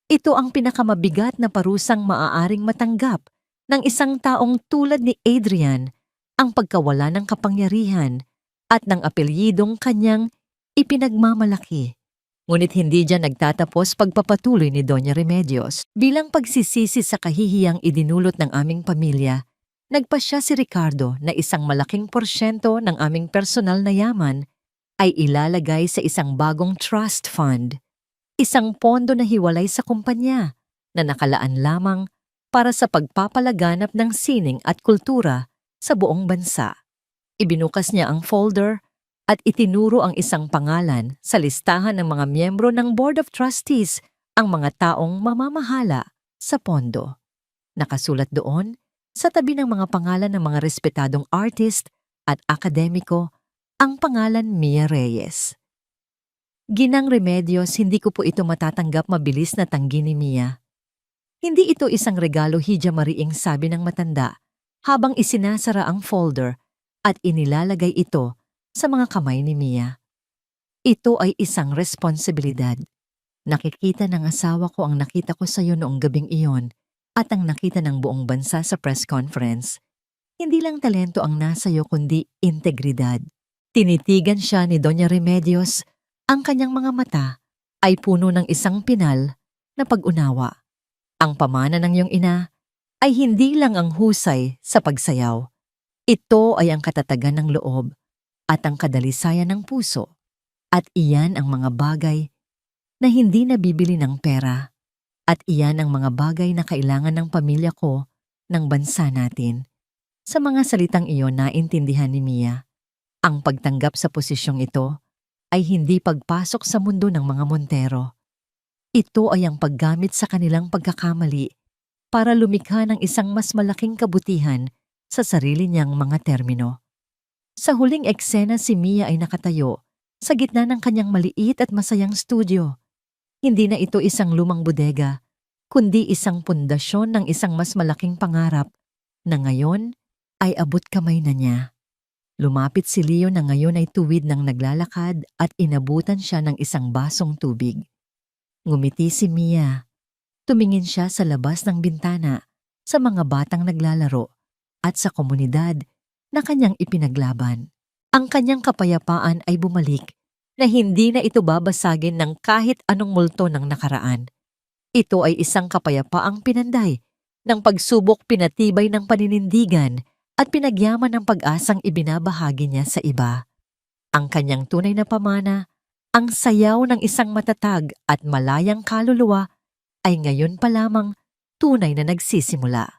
[SPEAKER 1] Ito ang pinakamabigat na parusang maaaring matanggap ng isang taong tulad ni Adrian, ang pagkawala ng kapangyarihan at ng apelyidong kanyang ipinagmamalaki. Ngunit hindi dyan nagtatapos pagpapatuloy ni Doña Remedios. Bilang pagsisisi sa kahihiyang idinulot ng aming pamilya, nagpasya si Ricardo na isang malaking porsyento ng aming personal na yaman ay ilalagay sa isang bagong trust fund, isang pondo na hiwalay sa kumpanya na nakalaan lamang para sa pagpapalaganap ng sining at kultura sa buong bansa. Ibinukas niya ang folder at itinuro ang isang pangalan sa listahan ng mga miyembro ng Board of Trustees, ang mga taong mamamahala sa pondo. Nakasulat doon, sa tabi ng mga pangalan ng mga respetadong artist at akademiko, ang pangalan Mia Reyes. Ginang Remedios, hindi ko po ito matatanggap, mabilis na tanggi ni Mia. Hindi ito isang regalo, hidya mariing, sabi ng matanda, habang isinasara ang folder at inilalagay ito sa mga kamay ni Mia. Ito ay isang responsibilidad. Nakikita ng asawa ko ang nakita ko sa iyo noong gabing iyon at ang nakita ng buong bansa sa press conference. Hindi lang talento ang nasa iyo kundi integridad. Tinitigan siya ni Doña Remedios. Ang kanyang mga mata ay puno ng isang pinal na pag-unawa. Ang pamana ng iyong ina ay hindi lang ang husay sa pagsayaw. Ito ay ang katatagan ng loob at ang kadalisayan ng puso. At iyan ang mga bagay na hindi nabibili ng pera. At iyan ang mga bagay na kailangan ng pamilya ko, ng bansa natin. Sa mga salitang iyon, naintindihan ni Mia. Ang pagtanggap sa posisyong ito ay hindi pagpasok sa mundo ng mga Montero. Ito ay ang paggamit sa kanilang pagkakamali para lumikha ng isang mas malaking kabutihan sa sarili niyang mga termino. Sa huling eksena, si Mia ay nakatayo sa gitna ng kanyang maliit at masayang studio. Hindi na ito isang lumang bodega, kundi isang pundasyon ng isang mas malaking pangarap na ngayon ay abot kamay na niya. Lumapit si Leo na ngayon ay tuwid ng naglalakad at inabutan siya ng isang basong tubig. Ngumiti si Mia. Tumingin siya sa labas ng bintana, sa mga batang naglalaro, at sa komunidad na kanyang ipinaglaban. Ang kanyang kapayapaan ay bumalik na hindi na ito babasagin ng kahit anong multo ng nakaraan. Ito ay isang kapayapaang pinanday ng pagsubok, pinatibay ng paninindigan at pinagyaman ng pag-asang ibinabahagi niya sa iba. Ang kanyang tunay na pamana, ang sayaw ng isang matatag at malayang kaluluwa ay ngayon pa lamang tunay na nagsisimula.